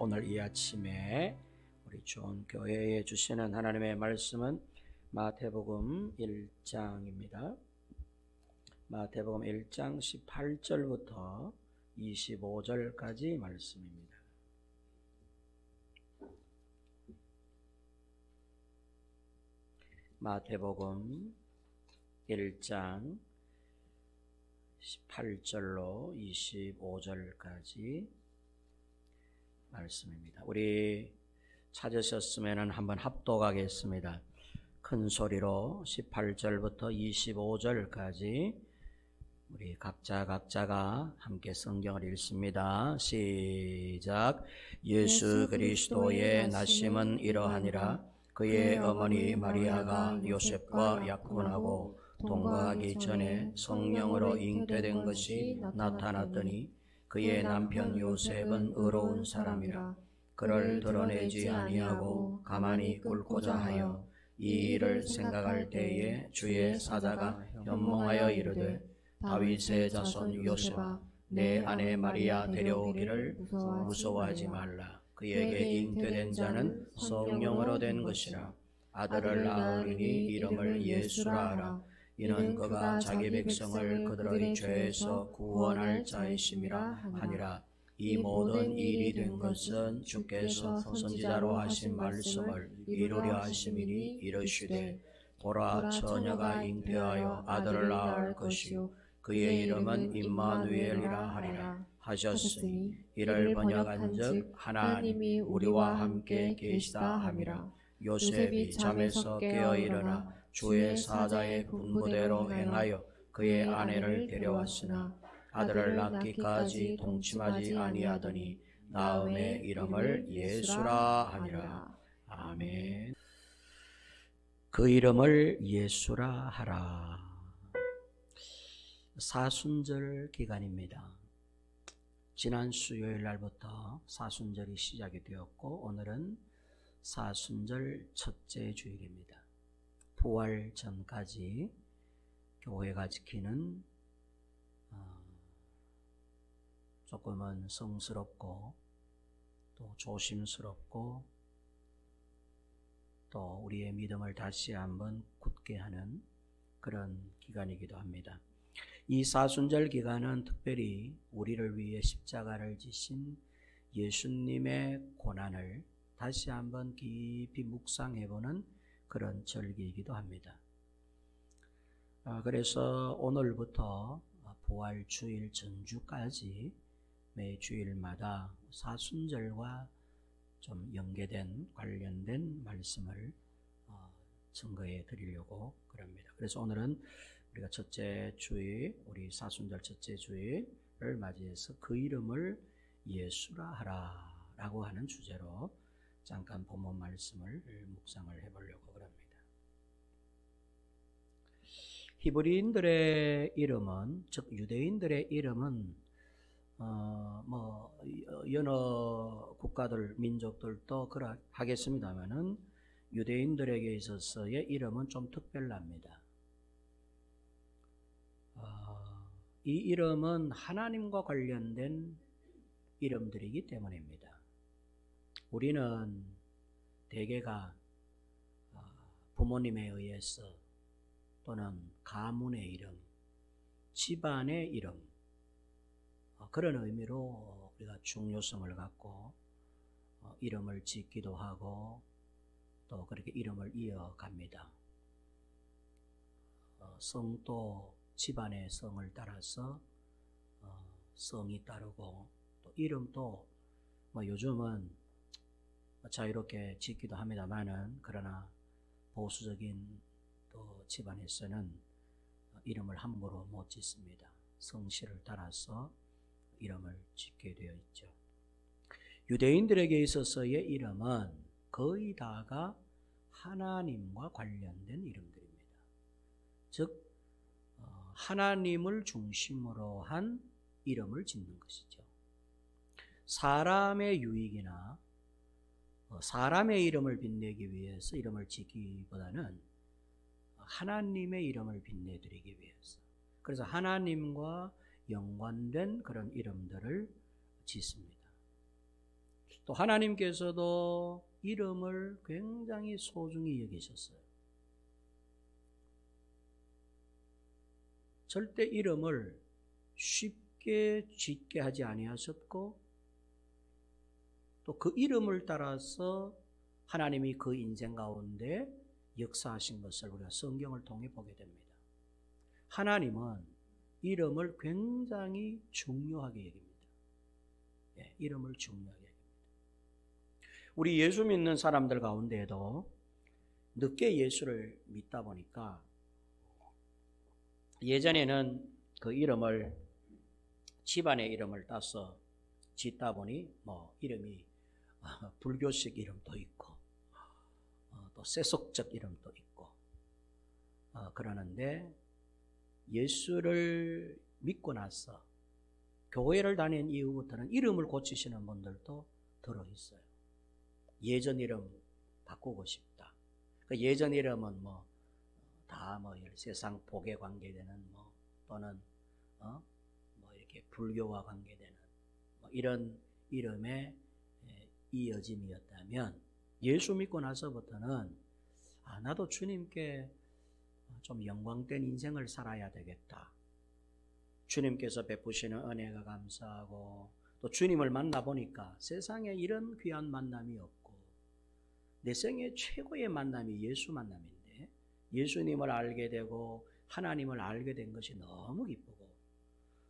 오늘 이 아침에 우리 좋은 교회에 주시는 하나님의 말씀은 마태복음 1장입니다. 마태복음 1장 18절부터 25절까지 말씀입니다. 마태복음 1장 18절로 25절까지 말씀입니다. 우리 찾으셨으면 한번 합독하겠습니다. 큰 소리로 18절부터 25절까지 우리 각자가 함께 성경을 읽습니다. 시작. 예수 그리스도의 나심은 이러하니라. 그의 어머니 마리아가 요셉과 약혼하고 동거하기 전에 성령으로 잉태된 것이 나타났더니 그의 남편 요셉은 의로운 사람이라. 그를 드러내지 아니하고 가만히 꿀고자 하여 이 일을 생각할 때에 주의 사자가 현몽하여 이르되 다윗의 자손 요셉아 내 아내 마리아 데려오기를 무서워하지 말라. 그에게 잉태된 자는 성령으로 된 것이라. 아들을 낳으리니 이름을 예수라 하라. 이는 그가 자기 백성을 그들의 죄에서 구원할 자이심이라 하니라. 이 모든 일이 된 것은 주께서 선지자로 하신 말씀을 이루려 하심이니 이르시되 보라 처녀가 잉태하여 아들을 낳을 것이요 그의 이름은 임마누엘이라 하리라 하셨으니 이를 번역한즉 하나님이 우리와 함께 계시다 함이라. 요셉이 잠에서 깨어 일어나 주의 사자의 분부대로 행하여 그의 아내를 데려왔으나 아들을 낳기까지 동침하지 아니하더니 낳음의 이름을 예수라 하니라. 아멘. 그 이름을 예수라 하라. 사순절 기간입니다. 지난 수요일 날부터 사순절이 시작이 되었고 오늘은 사순절 첫째 주일입니다. 부활 전까지 교회가 지키는 조금은 성스럽고 또 조심스럽고 또 우리의 믿음을 다시 한번 굳게 하는 그런 기간이기도 합니다. 이 사순절 기간은 특별히 우리를 위해 십자가를 지신 예수님의 고난을 다시 한번 깊이 묵상해보는 그런 절기이기도 합니다. 그래서 오늘부터 부활주일 전주까지 매 주일마다 사순절과 좀 연계된 관련된 말씀을 증거해 드리려고 그럽니다. 그래서 오늘은 우리가 첫째 주일, 우리 사순절 첫째 주일을 맞이해서 그 이름을 예수라 하라 라고 하는 주제로 잠깐 본문 말씀을 묵상을 해보려고 합니다. 히브리인들의 이름은, 즉 유대인들의 이름은 여러 국가들, 민족들도 그러하겠습니다만은 유대인들에게 있어서의 이름은 좀 특별합니다. 이 이름은 하나님과 관련된 이름들이기 때문입니다. 우리는 대개가 부모님에 의해서 또는 가문의 이름, 집안의 이름 그런 의미로 우리가 중요성을 갖고 이름을 짓기도 하고 또 그렇게 이름을 이어갑니다. 성도 집안의 성을 따라서 성이 따르고 또 이름도 요즘은 자유롭게 짓기도 합니다만은 그러나 보수적인 또 집안에서는 이름을 함부로 못 짓습니다. 성씨를 따라서 이름을 짓게 되어 있죠. 유대인들에게 있어서의 이름은 거의 다가 하나님과 관련된 이름들입니다. 즉 하나님을 중심으로 한 이름을 짓는 것이죠. 사람의 유익이나 사람의 이름을 빛내기 위해서 이름을 짓기보다는 하나님의 이름을 빛내드리기 위해서, 그래서 하나님과 연관된 그런 이름들을 짓습니다. 또 하나님께서도 이름을 굉장히 소중히 여기셨어요. 절대 이름을 쉽게 짓게 하지 아니하셨고, 또 그 이름을 따라서 하나님이 그 인생 가운데 역사하신 것을 우리가 성경을 통해 보게 됩니다. 하나님은 이름을 굉장히 중요하게 여깁니다. 예, 이름을 중요하게 여깁니다. 우리 예수 믿는 사람들 가운데에도 늦게 예수를 믿다 보니까 예전에는 그 이름을 집안의 이름을 따서 짓다 보니 이름이 불교식 이름도 있고 또 세속적 이름도 있고 그러는데 예수를 믿고 나서 교회를 다닌 이후부터는 이름을 고치시는 분들도 들어있어요. 예전 이름 바꾸고 싶다. 그 예전 이름은 다 세상 복에 관계되는 또는 이렇게 불교와 관계되는 이런 이름의 이어짐이었다면, 예수 믿고 나서부터는 나도 주님께 좀 영광된 인생을 살아야 되겠다. 주님께서 베푸시는 은혜가 감사하고, 또 주님을 만나보니까 세상에 이런 귀한 만남이 없고, 내 생애 최고의 만남이 예수 만남인데, 예수님을 알게 되고 하나님을 알게 된 것이 너무 기쁘고,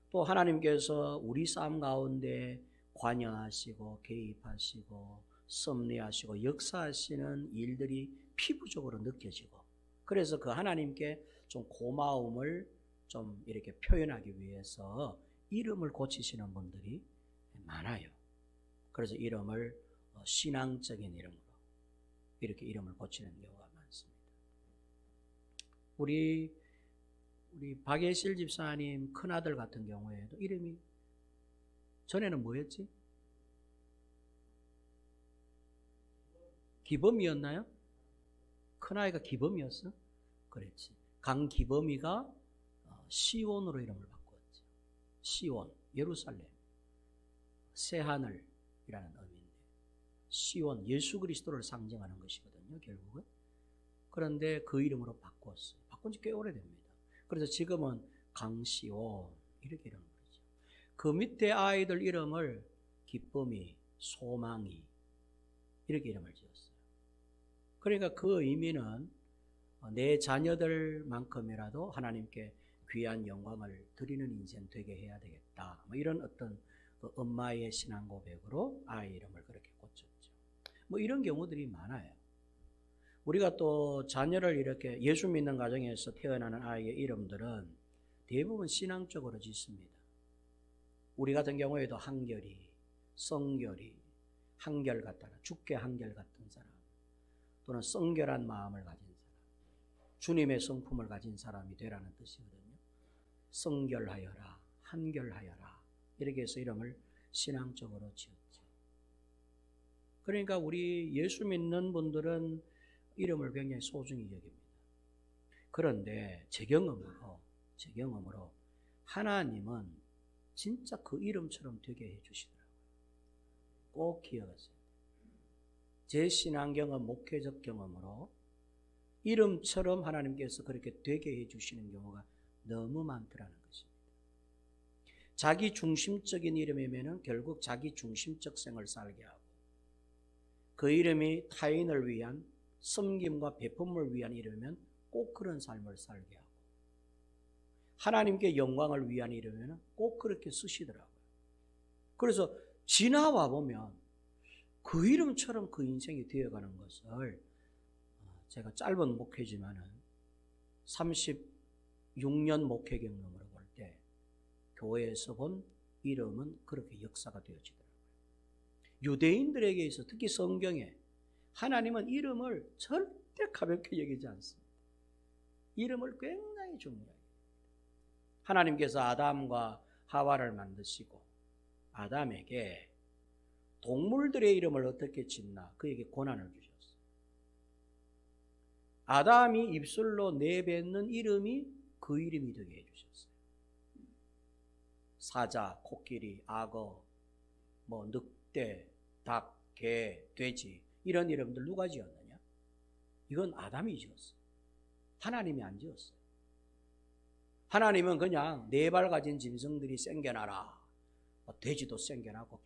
또 하나님께서 우리 삶 가운데 관여하시고 개입하시고 섭리하시고 역사하시는 일들이 피부적으로 느껴지고, 그래서 그 하나님께 좀 고마움을 좀 이렇게 표현하기 위해서 이름을 고치시는 분들이 많아요. 그래서 이름을 신앙적인 이름으로 이렇게 이름을 고치는 경우가 많습니다. 우리 박예실 집사님 큰아들 같은 경우에도 이름이 전에는 뭐였지? 기범이었나요? 큰아이가 기범이었어? 그렇지. 강기범이가 시온으로 이름을 바꾸었죠. 시온, 예루살렘, 새하늘이라는 의미인데, 시온, 예수 그리스도를 상징하는 것이거든요, 결국은. 그런데 그 이름으로 바꿨어요. 바꾼 지 꽤 오래됩니다. 그래서 지금은 강시온 이렇게 이름을 부르죠. 그 밑에 아이들 이름을 기쁨이, 소망이 이렇게 이름을 지었어요. 그러니까 그 의미는 내 자녀들만큼이라도 하나님께 귀한 영광을 드리는 인생 되게 해야 되겠다. 이런 어떤 그 엄마의 신앙 고백으로 아이 이름을 그렇게 고쳤죠. 이런 경우들이 많아요. 우리가 또 자녀를 이렇게 예수 믿는 가정에서 태어나는 아이의 이름들은 대부분 신앙적으로 짓습니다. 우리 같은 경우에도 한결이, 성결이, 한결같다라, 주께 한결같은 사람, 또는 성결한 마음을 가진 사람, 주님의 성품을 가진 사람이 되라는 뜻이거든요. 성결하여라, 한결하여라, 이렇게 해서 이름을 신앙적으로 지었죠. 그러니까 우리 예수 믿는 분들은 이름을 굉장히 소중히 여깁니다. 그런데 제 경험으로 하나님은 진짜 그 이름처럼 되게 해주시더라고요. 꼭 기억하세요. 제 신앙 경험, 목회적 경험으로 이름처럼 하나님께서 그렇게 되게 해주시는 경우가 너무 많더라는 것입니다. 자기 중심적인 이름이면 결국 자기 중심적 생을 살게 하고, 그 이름이 타인을 위한 섬김과 베품을 위한 이름이면 꼭 그런 삶을 살게 하고, 하나님께 영광을 위한 이름이면 꼭 그렇게 쓰시더라고요. 그래서 지나와 보면 그 이름처럼 그 인생이 되어가는 것을, 제가 짧은 목회지만은 36년 목회 경험으로 볼 때 교회에서 본 이름은 그렇게 역사가 되어지더라고요. 유대인들에게 있어 특히 성경에 하나님은 이름을 절대 가볍게 여기지 않습니다. 이름을 굉장히 중요하게. 하나님께서 아담과 하와를 만드시고 아담에게 동물들의 이름을 어떻게 짓나 그에게 권한을 주셨어요. 아담이 입술로 내뱉는 이름이 그 이름이 되게 해주셨어요. 사자, 코끼리, 악어, 늑대, 닭, 개, 돼지 이런 이름들 누가 지었느냐? 이건 아담이 지었어요. 하나님이 안 지었어요. 하나님은 그냥 4발 가진 짐승들이 생겨나라. 돼지도 생겨나고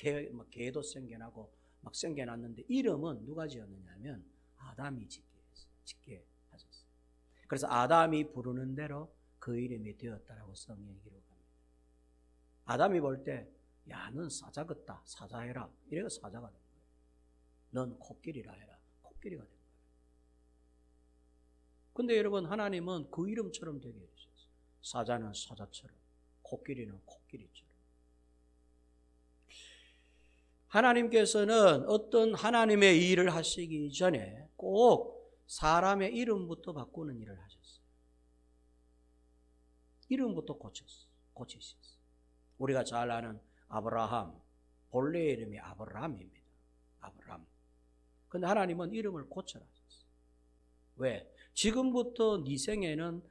개도 생겨나고 막 생겨났는데 이름은 누가 지었느냐 하면 아담이 짓게 하셨어요. 그래서 아담이 부르는 대로 그 이름이 되었다라고 성경이 기록합니다. 아담이 볼 때 야, 넌 사자 같다. 사자해라. 이래가 사자가 된 거예요. 넌 코끼리라 해라. 코끼리가 된 거예요. 근데 여러분 하나님은 그 이름처럼 되게 해주셨어요. 사자는 사자처럼, 코끼리는 코끼리처럼. 하나님께서는 어떤 하나님의 일을 하시기 전에 꼭 사람의 이름부터 바꾸는 일을 하셨어요. 이름부터 고치셨어요. 우리가 잘 아는 아브라함, 본래 이름이 아브라함입니다. 아브라함. 근데 하나님은 이름을 고쳐라 하셨어요. 왜? 지금부터 네 생애는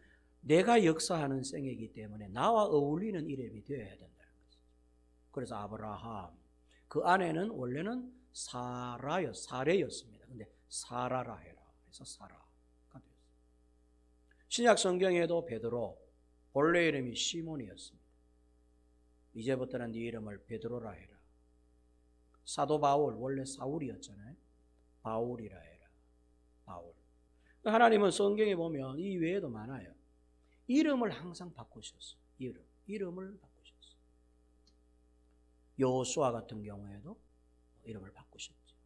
내가 역사하는 생애이기 때문에 나와 어울리는 이름이 되어야 된다는 거죠. 그래서 아브라함, 그 안에는 원래는 사레였습니다. 근데 사라라 해라. 그래서 사라가 되었어요. 신약 성경에도 베드로, 본래 이름이 시몬이었습니다. 이제부터는 네 이름을 베드로라 해라. 사도 바울, 원래 사울이었잖아요. 바울이라 해라. 바울. 하나님은 성경에 보면 이 외에도 많아요. 이름을 항상 바꾸셨어요. 이름을 바꾸셨어요. 여호수아 같은 경우에도 이름을 바꾸셨죠.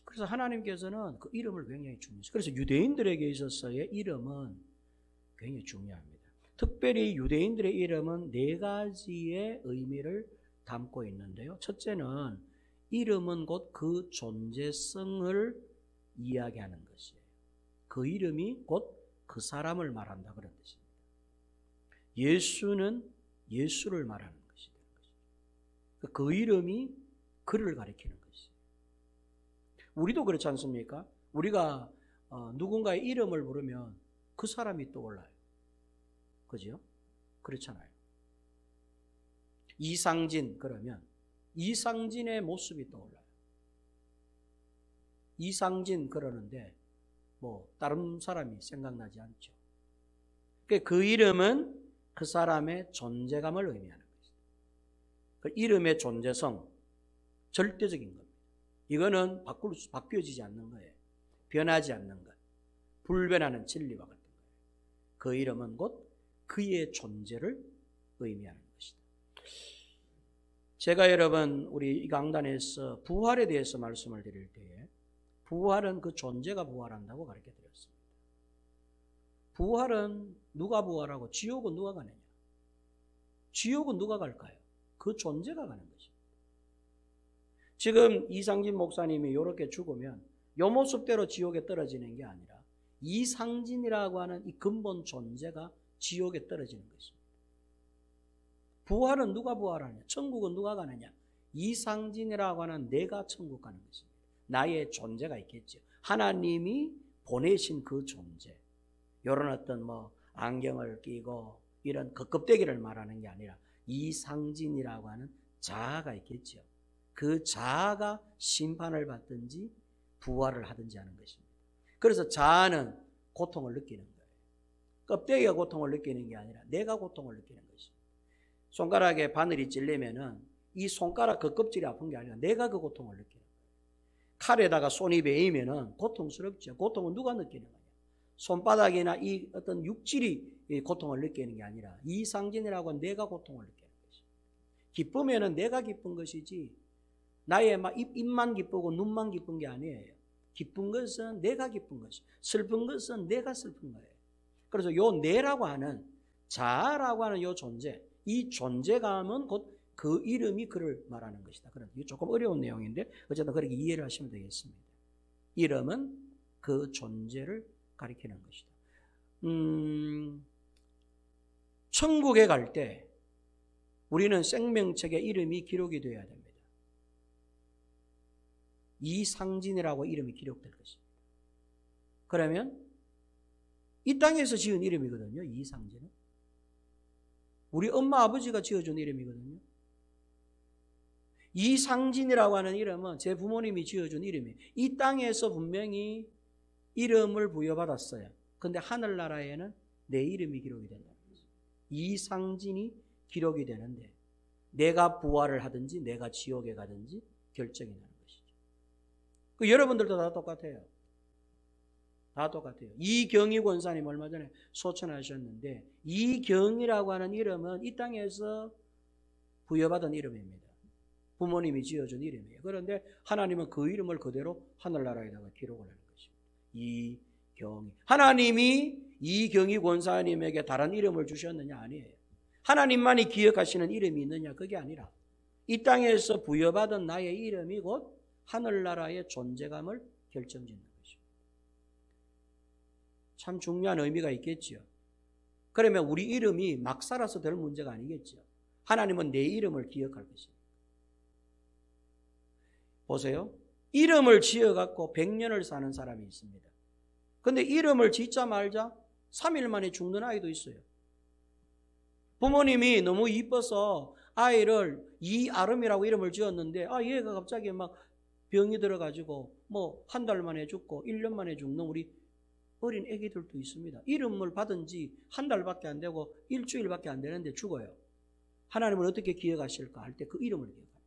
그래서 하나님께서는 그 이름을 굉장히 중요했어요. 그래서 유대인들에게 있어서의 이름은 굉장히 중요합니다. 특별히 유대인들의 이름은 4가지의 의미를 담고 있는데요. 첫째는 이름은 곧 그 존재성을 이야기하는 것이에요. 그 이름이 곧 그 사람을 말한다 그런 뜻입니다. 예수는 예수를 말하는 것이 되는 것이죠. 그 이름이 그를 가리키는 것이에요. 우리도 그렇지 않습니까? 우리가 누군가의 이름을 부르면 그 사람이 떠올라요. 그죠? 그렇잖아요. 이상진 그러면 이상진의 모습이 떠올라요. 이상진 그러는데 뭐 다른 사람이 생각나지 않죠. 그 이름은 그 사람의 존재감을 의미하는 것입니다. 그 이름의 존재성, 절대적인 겁니다. 이거는 바뀌어지지 않는 거예요. 변하지 않는 것. 불변하는 진리와 같은 거예요. 그 이름은 곧 그의 존재를 의미하는 것이다. 제가 여러분 우리 이 강단에서 부활에 대해서 말씀을 드릴 때에 부활은 그 존재가 부활한다고 가르쳐 드렸습니다. 부활은 누가 부활하고 지옥은 누가 가느냐? 지옥은 누가 갈까요? 그 존재가 가는 것입니다. 지금 이상진 목사님이 이렇게 죽으면 이 모습대로 지옥에 떨어지는 게 아니라 이상진이라고 하는 이 근본 존재가 지옥에 떨어지는 것입니다. 부활은 누가 부활하느냐? 천국은 누가 가느냐? 이상진이라고 하는 내가 천국 가는 것입니다. 나의 존재가 있겠죠. 하나님이 보내신 그 존재. 이런 어떤 안경을 끼고 이런 겉껍데기를 말하는 게 아니라 이상진이라고 하는 자아가 있겠죠. 그 자아가 심판을 받든지 부활을 하든지 하는 것입니다. 그래서 자아는 고통을 느끼는 거예요. 껍데기가 고통을 느끼는 게 아니라 내가 고통을 느끼는 것입니다. 손가락에 바늘이 찔리면은 이 손가락 그 껍질이 아픈 게 아니라 내가 그 고통을 느끼는 거예요. 칼에다가 손이 베이면은 고통스럽죠. 고통은 누가 느끼는 거냐? 손바닥이나 이 어떤 육질이 고통을 느끼는 게 아니라 이상진이라고 하는 내가 고통을 느끼는 것입니다. 기쁘면은 내가 기쁜 것이지 나의 입만 기쁘고 눈만 기쁜 게 아니에요. 기쁜 것은 내가 기쁜 것이, 슬픈 것은 내가 슬픈 거예요. 그래서 요 내라고 하는 자아라고 하는 요 존재, 이 존재감은 곧 그 이름이 그를 말하는 것이다. 그런데 이게 조금 어려운 내용인데 어쨌든 그렇게 이해를 하시면 되겠습니다. 이름은 그 존재를 가리키는 것이다. 천국에 갈 때 우리는 생명책에 이름이 기록이 되어야 됩니다. 이상진이라고 이름이 기록될 것입니다. 그러면 이 땅에서 지은 이름이거든요. 이상진은. 우리 엄마 아버지가 지어준 이름이거든요. 이상진이라고 하는 이름은 제 부모님이 지어준 이름이에요. 이 땅에서 분명히 이름을 부여받았어요. 근데 하늘나라에는 내 이름이 기록이 된다는 거죠. 이상진이 기록이 되는데 내가 부활을 하든지 내가 지옥에 가든지 결정이 나는 것이죠. 여러분들도 다 똑같아요. 다 똑같아요. 이경희 권사님 얼마 전에 소천하셨는데 이경희라고 하는 이름은 이 땅에서 부여받은 이름입니다. 부모님이 지어준 이름이에요. 그런데 하나님은 그 이름을 그대로 하늘나라에다가 기록을 하는 것입니다. 이경희. 하나님이 이경희 권사님에게 다른 이름을 주셨느냐? 아니에요. 하나님만이 기억하시는 이름이 있느냐? 그게 아니라 이 땅에서 부여받은 나의 이름이 곧 하늘나라의 존재감을 결정짓는 것입니다. 참 중요한 의미가 있겠죠. 그러면 우리 이름이 막 살아서 될 문제가 아니겠죠. 하나님은 내 이름을 기억할 것입니다. 보세요. 이름을 지어갖고 100년을 사는 사람이 있습니다. 근데 이름을 짓자 말자 3일 만에 죽는 아이도 있어요. 부모님이 너무 이뻐서 아이를 이아름이라고 이름을 지었는데 얘가 갑자기 막 병이 들어가지고 뭐 한 달 만에 죽고 1년 만에 죽는 우리 어린 애기들도 있습니다. 이름을 받은 지 한 달밖에 안 되고 일주일밖에 안 되는데 죽어요. 하나님은 어떻게 기억하실까 할 때 그 이름을 기억합니다.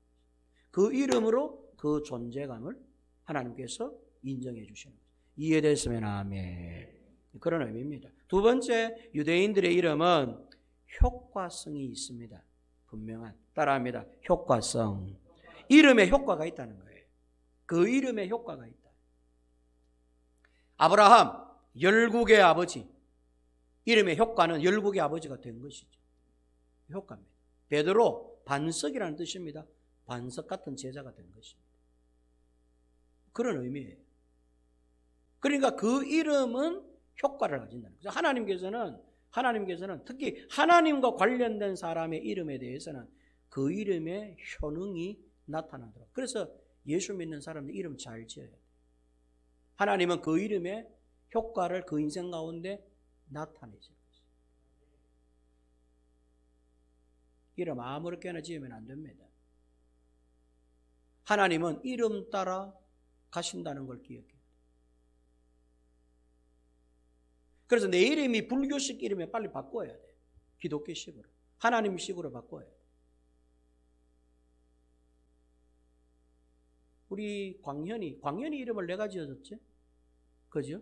그 이름으로 그 존재감을 하나님께서 인정해 주시는 거죠. 이해됐으면 아멘. 그런 의미입니다. 두 번째, 유대인들의 이름은 효과성이 있습니다. 분명한. 따라합니다. 효과성. 이름에 효과가 있다는 거예요. 그 이름에 효과가 있다. 아브라함, 열국의 아버지. 이름의 효과는 열국의 아버지가 된 것이죠. 효과입니다. 베드로, 반석이라는 뜻입니다. 반석 같은 제자가 된 것입니다. 그런 의미예요. 그러니까 그 이름은 효과를 가진다는 거죠. 하나님께서는 특히 하나님과 관련된 사람의 이름에 대해서는 그 이름의 효능이 나타나도록. 그래서 예수 믿는 사람들 이름 잘 지어야 돼요. 하나님은 그 이름의 효과를 그 인생 가운데 나타내실 것입니다. 이름 아무렇게나 지으면 안 됩니다. 하나님은 이름 따라 가신다는 걸 기억해야 돼요. 그래서 내 이름이 불교식 이름에 빨리 바꿔야 돼요. 기독교식으로. 하나님식으로 바꿔야 돼요. 우리 광현이 이름을 내가 지어줬지? 그죠?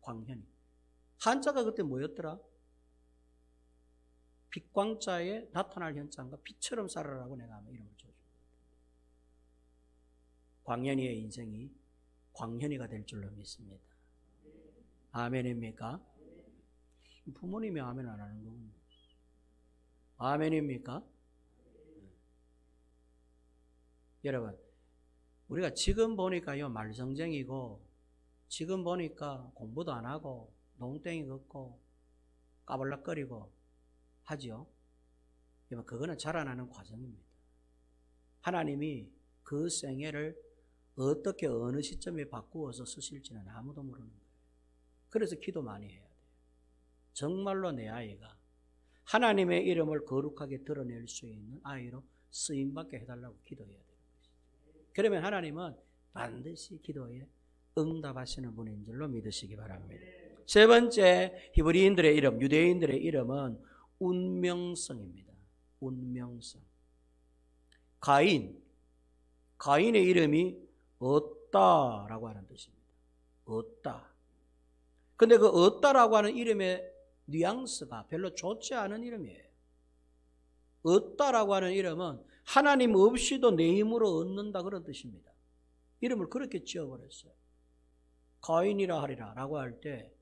광현이. 한자가 그때 뭐였더라? 빛광자에 나타날 현자인가? 빛처럼 살아라고 내가 아마 이름을 지어준 거예요. 광현이의 인생이 광현이가 될 줄로 믿습니다. 아멘입니까? 부모님이 아멘 안 하는 거군요. 아멘입니까? 여러분, 우리가 지금 보니까요, 말썽쟁이고, 지금 보니까 공부도 안 하고, 농땡이 걷고, 까불락거리고 하죠. 그거는 자라나는 과정입니다. 하나님이 그 생애를 어떻게 어느 시점에 바꾸어서 쓰실지는 아무도 모르는 거예요. 그래서 기도 많이 해야 돼요. 정말로 내 아이가 하나님의 이름을 거룩하게 드러낼 수 있는 아이로 쓰임받게 해달라고 기도해야 되는 것이죠. 그러면 하나님은 반드시 기도에 응답하시는 분인 줄로 믿으시기 바랍니다. 세 번째, 히브리인들의 이름, 유대인들의 이름은 운명성입니다. 운명성. 가인의 이름이 얻다라고 하는 뜻입니다. 얻다. 근데 그 얻다라고 하는 이름의 뉘앙스가 별로 좋지 않은 이름이에요. 얻다라고 하는 이름은 하나님 없이도 내 힘으로 얻는다 그런 뜻입니다. 이름을 그렇게 지어버렸어요. 가인이라 하리라 라고 할 때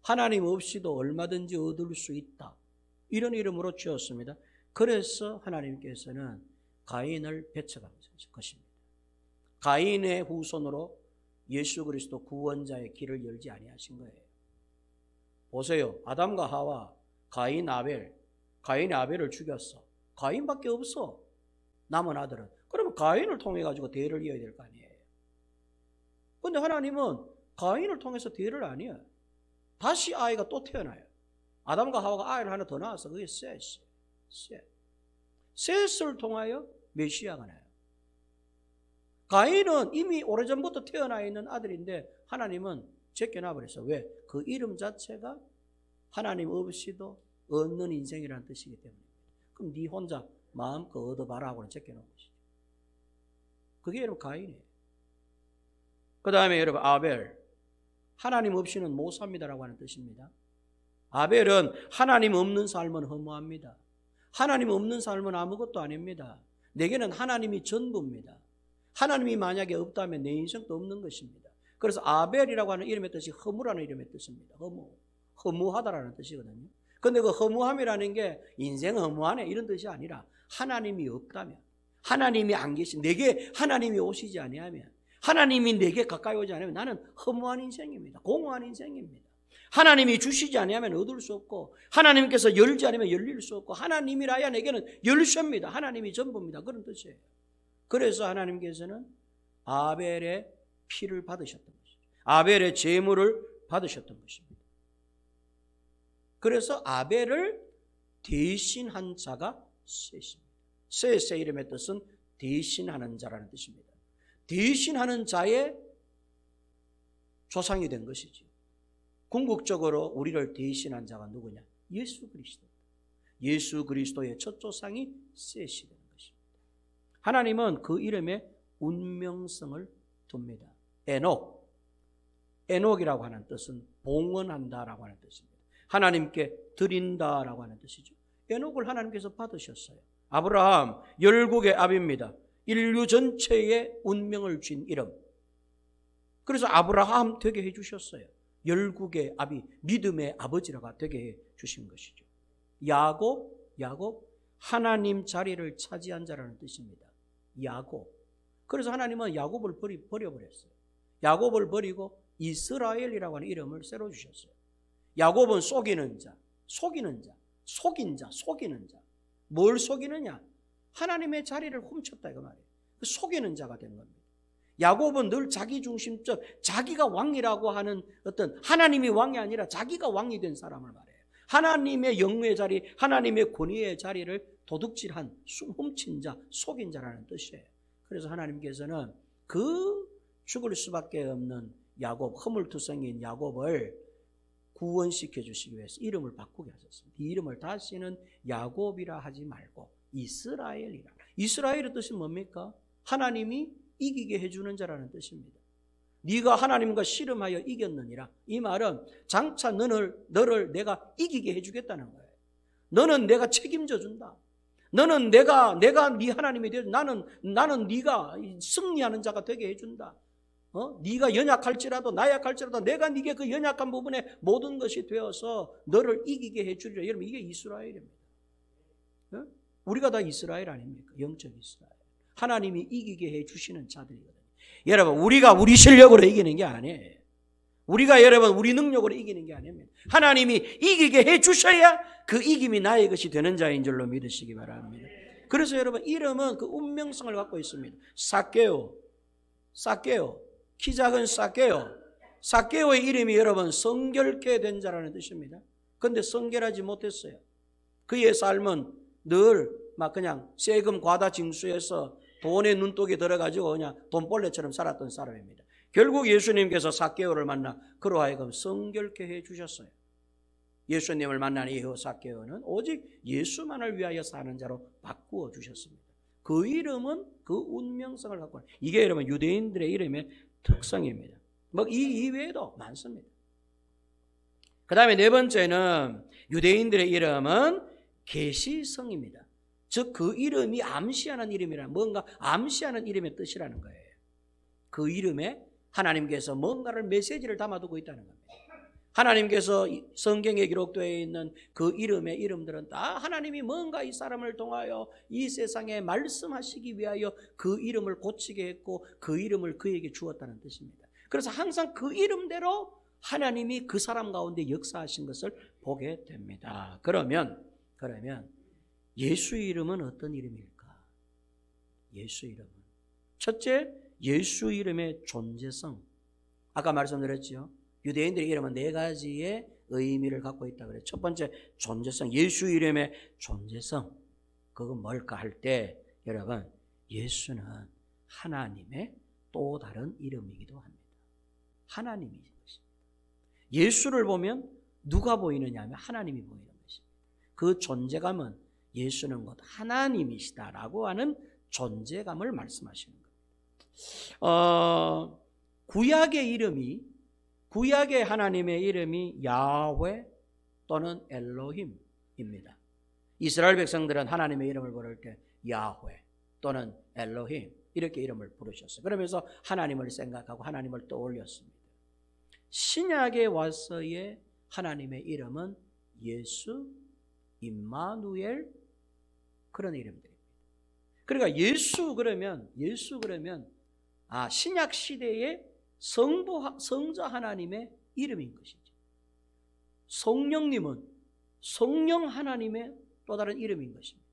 하나님 없이도 얼마든지 얻을 수 있다. 이런 이름으로 지었습니다. 그래서 하나님께서는 가인을 배척한 것입니다. 가인의 후손으로 예수 그리스도 구원자의 길을 열지 아니하신 거예요. 보세요. 아담과 하와, 가인이 아벨을 죽였어. 가인밖에 없어. 남은 아들은. 그러면 가인을 통해 가지고 대를 이어야 될 거 아니에요. 그런데 하나님은 가인을 통해서 대를 안 이어요. 다시 아이가 또 태어나요. 아담과 하와가 아이를 하나 더 낳았어. 그게 셋을 통하여 메시아가 나요. 가인은 이미 오래전부터 태어나 있는 아들인데 하나님은 제껴놔버렸어요. 왜? 그 이름 자체가 하나님 없이도 얻는 인생이라는 뜻이기 때문입니다. 그럼 네 혼자 마음껏 얻어봐라 하고는 제껴놓은 것이죠. 그게 여러분 가인이에요. 그 다음에 여러분 아벨. 하나님 없이는 못 삽니다라고 하는 뜻입니다. 아벨은 하나님 없는 삶은 허무합니다. 하나님 없는 삶은 아무것도 아닙니다. 내게는 하나님이 전부입니다. 하나님이 만약에 없다면 내 인생도 없는 것입니다. 그래서 아벨이라고 하는 이름의 뜻이 허무라는 이름의 뜻입니다. 허무하다라는 뜻이거든요. 근데 그 허무함이라는 게 인생 허무하네 이런 뜻이 아니라 하나님이 없다면, 하나님이 안 계신, 내게 하나님이 오시지 아니하면, 하나님이 내게 가까이 오지 않으면 나는 허무한 인생입니다. 공허한 인생입니다. 하나님이 주시지 않으면 얻을 수 없고, 하나님께서 열지 않으면 열릴 수 없고, 하나님이라야 내게는 열쇠입니다. 하나님이 전부입니다. 그런 뜻이에요. 그래서 하나님께서는 아벨의 피를 받으셨던 것이죠. 아벨의 제물을 받으셨던 것입니다. 그래서 아벨을 대신한 자가 셋입니다. 셋의 이름의 뜻은 대신하는 자라는 뜻입니다. 대신하는 자의 조상이 된 것이죠. 궁극적으로 우리를 대신한 자가 누구냐? 예수 그리스도. 예수 그리스도의 첫 조상이 셋이 되는 것입니다. 하나님은 그 이름에 운명성을 둡니다. 에녹. 에녹이라고 하는 뜻은 봉헌한다라고 하는 뜻입니다. 하나님께 드린다라고 하는 뜻이죠. 에녹을 하나님께서 받으셨어요. 아브라함 열국의 아비입니다. 인류 전체의 운명을 쥔 이름. 그래서 아브라함 되게 해주셨어요. 열국의 아비, 믿음의 아버지라가 되게 해주신 것이죠. 야곱, 하나님 자리를 차지한 자라는 뜻입니다. 야곱. 그래서 하나님은 야곱을 버려버렸어요. 야곱을 버리고 이스라엘이라고 하는 이름을 새로 주셨어요. 야곱은 속이는 자, 속인 자. 뭘 속이느냐? 하나님의 자리를 훔쳤다 이거 말이에요. 속이는 자가 되는 겁니다. 야곱은 늘 자기중심적, 자기가 왕이라고 하는 어떤 하나님이 왕이 아니라 자기가 왕이 된 사람을 말해요. 하나님의 영의 자리, 하나님의 권위의 자리를 도둑질한, 훔친 자, 속인 자라는 뜻이에요. 그래서 하나님께서는 그 죽을 수밖에 없는 야곱, 허물투성이인 야곱을 구원시켜 주시기 위해서 이름을 바꾸게 하셨습니다. 이 이름을 다시는 야곱이라 하지 말고 이스라엘이라. 이스라엘의 뜻이 뭡니까? 하나님이 이기게 해주는 자라는 뜻입니다. 네가 하나님과 씨름하여 이겼느니라. 이 말은 장차 너를 내가 이기게 해주겠다는 거예요. 너는 내가 책임져 준다. 너는 내가 네 하나님이 되어 나는 네가 승리하는 자가 되게 해준다. 네가 연약할지라도 나약할지라도 내가 네게 그 연약한 부분에 모든 것이 되어서 너를 이기게 해주리라. 여러분 이게 이스라엘입니다. 우리가 다 이스라엘 아닙니까? 영적 이스라엘. 하나님이 이기게 해주시는 자들이거든요. 여러분 우리가 우리 실력으로 이기는 게 아니에요. 우리가 여러분 우리 능력으로 이기는 게 아닙니다. 하나님이 이기게 해주셔야 그 이김이 나의 것이 되는 자인 줄로 믿으시기 바랍니다. 그래서 여러분 이름은 그 운명성을 갖고 있습니다. 삭개오, 키 작은 삭개오의 이름이 여러분 성결케 된 자라는 뜻입니다. 그런데 성결하지 못했어요. 그의 삶은 늘 막 그냥 세금 과다 징수해서 돈에 눈독이 들어가지고 그냥 돈벌레처럼 살았던 사람입니다. 결국 예수님께서 삭개오를 만나 그로 하여금 성결케 해주셨어요. 예수님을 만난 이후 삭개오는 오직 예수만을 위하여 사는 자로 바꾸어 주셨습니다. 그 이름은 그 운명성을 갖고 있는, 이게 여러분 유대인들의 이름의 특성입니다. 뭐 이 이외에도 많습니다. 그 다음에 네 번째는 유대인들의 이름은 계시성입니다. 즉 그 이름이 암시하는 이름이라, 뭔가 암시하는 이름의 뜻이라는 거예요. 그 이름에 하나님께서 뭔가를 메시지를 담아두고 있다는 겁니다. 하나님께서 성경에 기록되어 있는 그 이름의 이름들은 다 하나님이 뭔가 이 사람을 통하여 이 세상에 말씀하시기 위하여 그 이름을 고치게 했고 그 이름을 그에게 주었다는 뜻입니다. 그래서 항상 그 이름대로 하나님이 그 사람 가운데 역사하신 것을 보게 됩니다. 그러면 예수의 이름은 어떤 이름일까? 예수 이름은 첫째, 예수 이름의 존재성. 아까 말씀드렸죠. 유대인들의 이름은 네 가지의 의미를 갖고 있다고 그래요. 첫 번째, 존재성. 예수 이름의 존재성. 그건 뭘까 할 때 여러분 예수는 하나님의 또 다른 이름이기도 합니다. 하나님이 것입니다. 예수를 보면 누가 보이느냐 하면 하나님이 보이는 것입니다. 그 존재감은 예수는 곧 하나님이시다라고 하는 존재감을 말씀하시는 겁니다. 구약의 하나님의 이름이 야훼 또는 엘로힘입니다. 이스라엘 백성들은 하나님의 이름을 부를 때 야훼 또는 엘로힘 이렇게 이름을 부르셨어요. 그러면서 하나님을 생각하고 하나님을 떠올렸습니다. 신약에 와서의 하나님의 이름은 예수, 임마누엘 그런 이름들입니다. 그러니까 예수 그러면 신약 시대의 성자 하나님의 이름인 것이죠. 성령님은 성령 하나님의 또 다른 이름인 것입니다.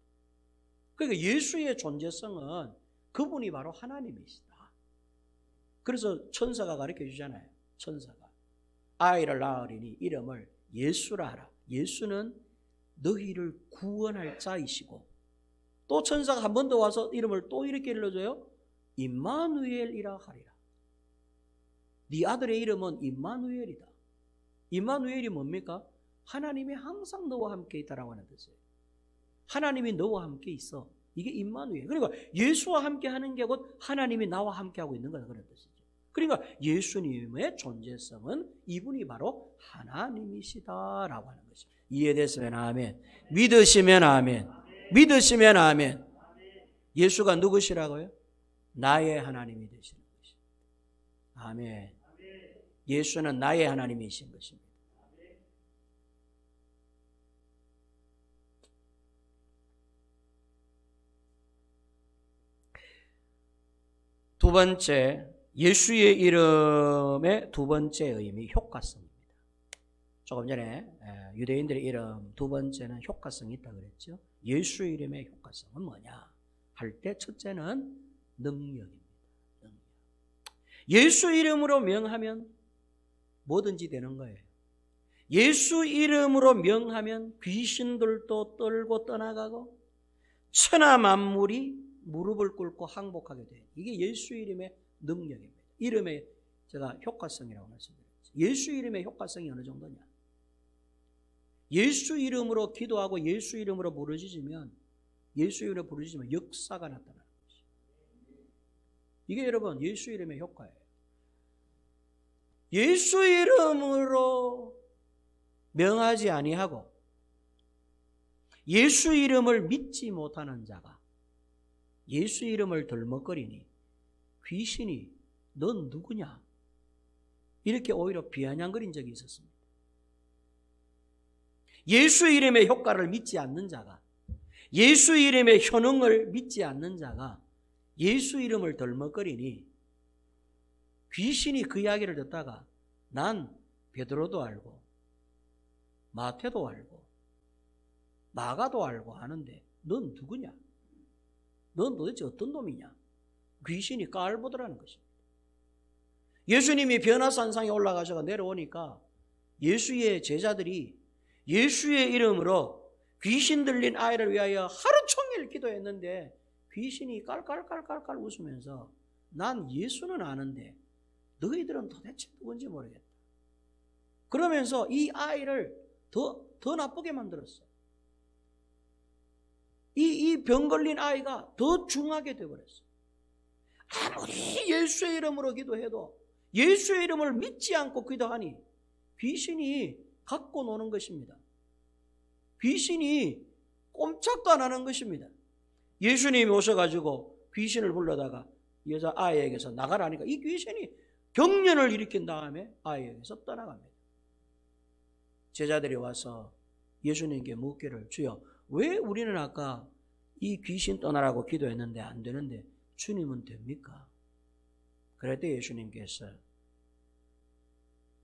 그러니까 예수의 존재성은 그분이 바로 하나님이시다. 그래서 천사가 가르쳐 주잖아요. 천사가 아이를 낳으리니 이름을 예수라 하라. 예수는 너희를 구원할 자이시고, 또 천사가 한 번 더 와서 이름을 또 이렇게 일러줘요. 임마누엘이라 하리라. 네 아들의 이름은 임마누엘이다. 임마누엘이 뭡니까? 하나님이 항상 너와 함께 있다라고 하는 뜻이에요. 하나님이 너와 함께 있어. 이게 임마누엘. 그러니까 예수와 함께 하는 게 곧 하나님이 나와 함께 하고 있는 거다 그런 뜻이죠. 그러니까 예수님의 존재성은 이분이 바로 하나님이시다라고 하는 것입니다. 이해됐으면 아멘. 믿으시면 아멘. 믿으시면 아멘. 예수가 누구시라고요? 나의 하나님이 되시는 것입니다. 아멘. 예수는 나의 하나님이신 것입니다. 두 번째, 예수의 이름의 두 번째 의미, 효과성입니다. 조금 전에 유대인들의 이름 두 번째는 효과성이 있다고 그랬죠. 예수 이름의 효과성은 뭐냐 할 때 첫째는 능력입니다. 능력. 예수 이름으로 명하면 뭐든지 되는 거예요. 예수 이름으로 명하면 귀신들도 떨고 떠나가고 천하 만물이 무릎을 꿇고 항복하게 돼요. 이게 예수 이름의 능력입니다. 이름의 제가 효과성이라고 말씀드렸죠. 예수 이름의 효과성이 어느 정도냐? 예수 이름으로 기도하고 예수 이름으로 부르짖으면 역사가 나타나는 것이죠. 이게 여러분 예수 이름의 효과예요. 예수 이름으로 명하지 아니하고 예수 이름을 믿지 못하는 자가 예수 이름을 덜먹거리니 귀신이 넌 누구냐? 이렇게 오히려 비아냥거린 적이 있었습니다. 예수 이름의 효과를 믿지 않는 자가, 예수 이름의 효능을 믿지 않는 자가 예수 이름을 덜먹거리니 귀신이 그 이야기를 듣다가 난 베드로도 알고 마태도 알고 마가도 알고 하는데 넌 누구냐? 넌 도대체 어떤 놈이냐? 귀신이 깔보더라는 것입니다. 예수님이 변화산상에 올라가셔서 내려오니까 예수의 제자들이 예수의 이름으로 귀신 들린 아이를 위하여 하루 종일 기도했는데 귀신이 깔깔깔깔깔 웃으면서 난 예수는 아는데 너희들은 도대체 누군지 모르겠다. 그러면서 이 아이를 더 나쁘게 만들었어. 이 병 걸린 아이가 더 중하게 되어버렸어. 아무리 예수의 이름으로 기도해도 예수의 이름을 믿지 않고 기도하니 귀신이 갖고 노는 것입니다. 귀신이 꼼짝도 안 하는 것입니다. 예수님이 오셔가지고 귀신을 불러다가 여자 아이에게서 나가라니까 이 귀신이 경련을 일으킨 다음에 아이에게서 떠나갑니다. 제자들이 와서 예수님께 묻기를 주여 왜 우리는 아까 이 귀신 떠나라고 기도했는데 안 되는데 주님은 됩니까? 그럴 때 예수님께서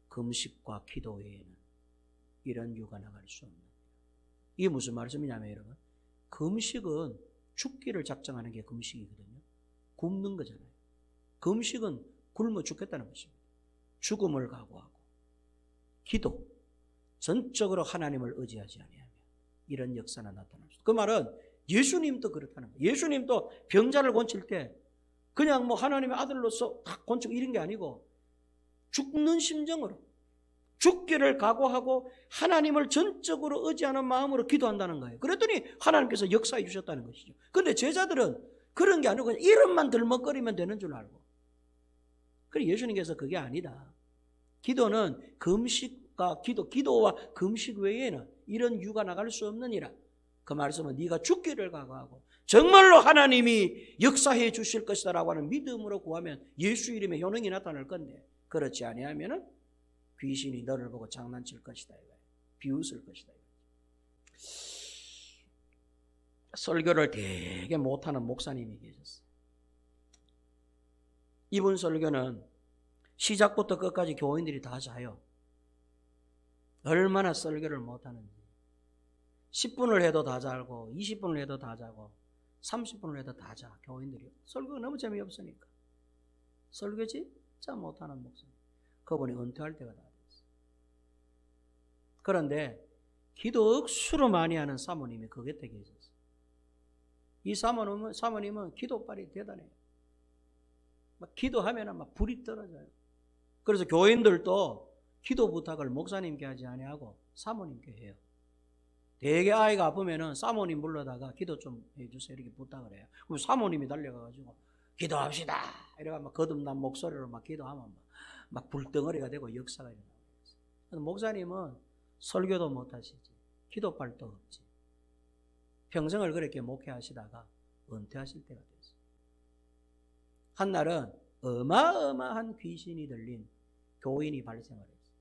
금식과 기도 외에는 이런 유가 나갈 수 없는. 이게 무슨 말씀이냐면 여러분, 금식은 죽기를 작정하는 게 금식이거든요. 굶는 거잖아요. 금식은 굶어 죽겠다는 것입니다. 죽음을 각오하고 기도, 전적으로 하나님을 의지하지 아니하면 이런 역사는 나타날 수 있습니다. 그 말은 예수님도 그렇다는 거예요. 예수님도 병자를 고칠 때 그냥 뭐 하나님의 아들로서 딱 고치고 이런 게 아니고 죽는 심정으로 죽기를 각오하고 하나님을 전적으로 의지하는 마음으로 기도한다는 거예요. 그랬더니 하나님께서 역사해 주셨다는 것이죠. 그런데 제자들은 그런 게 아니고 그냥 이름만 들먹거리면 되는 줄 알고. 그래 예수님께서 그게 아니다. 기도는 금식과 기도와 금식 외에는 이런 이유가 나갈 수 없느니라. 그 말씀은 네가 죽기를 각오하고 정말로 하나님이 역사해 주실 것이다라고 하는 믿음으로 구하면 예수 이름의 효능이 나타날 건데 그렇지 아니하면은 귀신이 너를 보고 장난칠 것이다. 비웃을 것이다. 설교를 되게 못하는 목사님이 계셨어요. 이분 설교는 시작부터 끝까지 교인들이 다 자요. 얼마나 설교를 못하는지. 10분을 해도 다 자고 20분을 해도 다 자고 30분을 해도 다 자. 교인들이. 설교가 너무 재미없으니까. 설교 진짜 못하는 목사님. 그분이 은퇴할 때가 다 됐어요. 그런데 기도 억수로 많이 하는 사모님이 그 곁에 계셨어요. 이 사모님은 기도빨이 대단해요. 막 기도하면 막 불이 떨어져요. 그래서 교인들도 기도 부탁을 목사님께 하지 아니하고 사모님께 해요. 되게 아이가 아프면은 사모님 불러다가 기도 좀 해주세요 이렇게 부탁을 해요. 그럼 사모님이 달려가가지고 기도합시다 이래가 막 거듭난 목소리로 막 기도하면 막 불덩어리가 되고 역사가 일어나요. 목사님은 설교도 못하시지 기도빨도 없지. 평생을 그렇게 목회하시다가 은퇴하실 때가 됐어요. 한날은 어마어마한 귀신이 들린 교인이 발생을 했어요.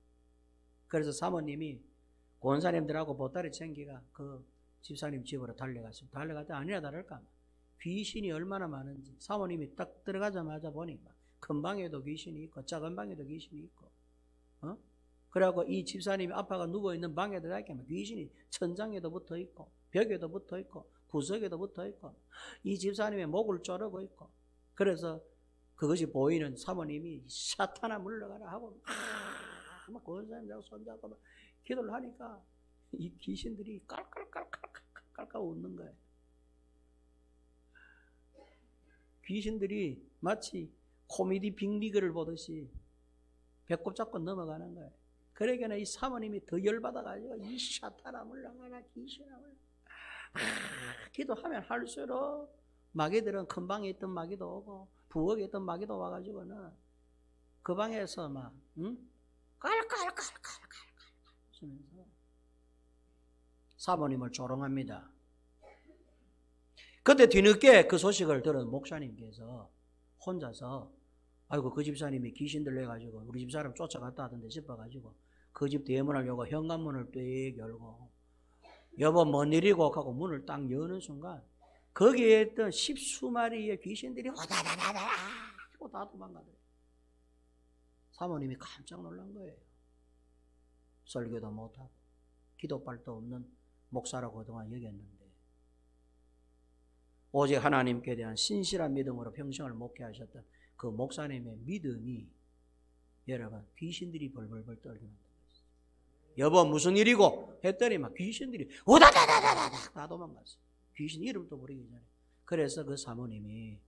그래서 사모님이 권사님들하고 보따리 챙기가 그 집사님 집으로 달려갔어요. 달려갔더니 아니나 다를까 귀신이 얼마나 많은지 사모님이 딱 들어가자마자 보니까 큰 방에도 귀신이 있고 작은 방에도 귀신이 있고 그래갖고 이 집사님이 아빠가 누워있는 방에 들어가니까 귀신이 천장에도 붙어있고 벽에도 붙어있고 구석에도 붙어있고 이 집사님의 목을 조르고 있고 그래서 그것이 보이는 사모님이 사탄아 물러가라 하고 막 권사님하고 손잡고 막 기도를 하니까 이 귀신들이 깔깔깔깔깔깔 웃는 거예요. 귀신들이 마치 코미디 빅리그를 보듯이 배꼽 잡고 넘어가는 거예요. 그러니까 이 사모님이 더 열받아가지고 이 사탄아 물러가라 귀신아 물러가라 기도하면 할수록 마귀들은 큰 방에 있던 마귀도 오고 부엌에 있던 마귀도 와가지고는 그 방에서 막 깔깔깔깔깔 웃으면서 사모님을 조롱합니다. 그때 뒤늦게 그 소식을 들은 목사님께서 혼자서 아이고 그 집사님이 귀신 들려가지고 우리 집사람 쫓아갔다 하던데 싶어가지고 그 집 대문을 열고 현관문을 뚝 열고 여보 뭔 일이고 하고 문을 딱 여는 순간 거기에 있던 10수마리의 귀신들이 와다다다다 하고 다 도망가더래요. 사모님이 깜짝 놀란 거예요. 설교도 못하고 기도빨도 없는 목사라고 그동안 여겼는데 오직 하나님께 대한 신실한 믿음으로 평생을 목회하셨던 그 목사님의 믿음이 여러분 귀신들이 벌벌벌 떨게 만든 것이죠. 여보 무슨 일이고 했더니 막 귀신들이 오다다다다다 다 도망갔어요. 귀신 이름도 부르기 전에. 그래서 그 사모님이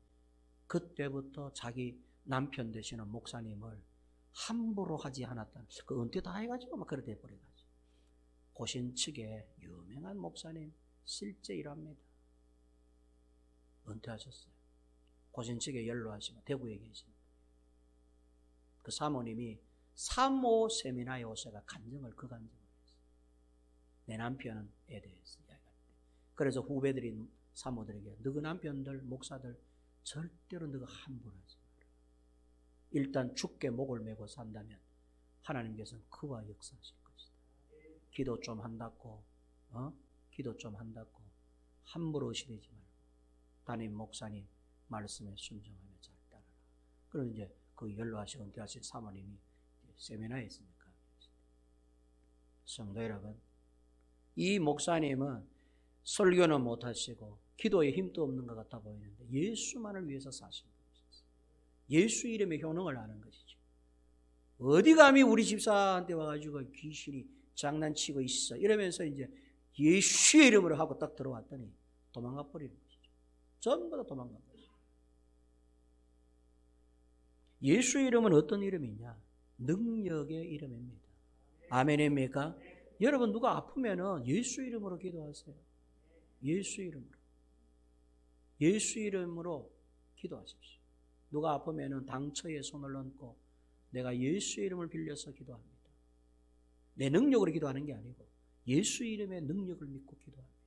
그때부터 자기 남편 되시는 목사님을 함부로 하지 않았다는 그 은퇴 다 해가지고 막 그렇게 돼버려가지고 고신 측의 유명한 목사님 실제 일합니다. 은퇴하셨어요. 고신 측에 연로하시면 대구에 계십니다. 그 사모님이 사모 세미나에 오셔가 간증을 했어요. 내 남편에 대해서 이야기할 때. 그래서 후배들이 사모들에게 너희 남편들 목사들 절대로 너가 함부로 하지 마라. 일단 죽게 목을 메고 산다면 하나님께서는 그와 역사하실 것이다. 기도 좀 한다고 기도 좀 한다고 함부로 시대지 말고 담임 목사님 말씀에 순종하며 잘 따라라. 그리고 이제 그 연로하시고 은퇴하신 사모님이 세미나에 있으니까. 성도 여러분, 이 목사님은 설교는 못하시고 기도에 힘도 없는 것 같아 보이는데 예수만을 위해서 사신 분이셨어요. 예수 이름의 효능을 아는 것이죠. 어디 감히 우리 집사한테 와가지고 귀신이 장난치고 있어 이러면서 이제 예수의 이름으로 하고 딱 들어왔더니 도망가 버리는 것이죠. 전부 다 도망간 것이죠. 예수 이름은 어떤 이름이냐? 능력의 이름입니다. 아멘입니까? 여러분 누가 아프면은 예수 이름으로 기도하세요. 예수 이름으로. 예수 이름으로 기도하십시오. 누가 아프면은 당처에 손을 얹고 내가 예수 이름을 빌려서 기도합니다. 내 능력으로 기도하는 게 아니고 예수 이름의 능력을 믿고 기도합니다.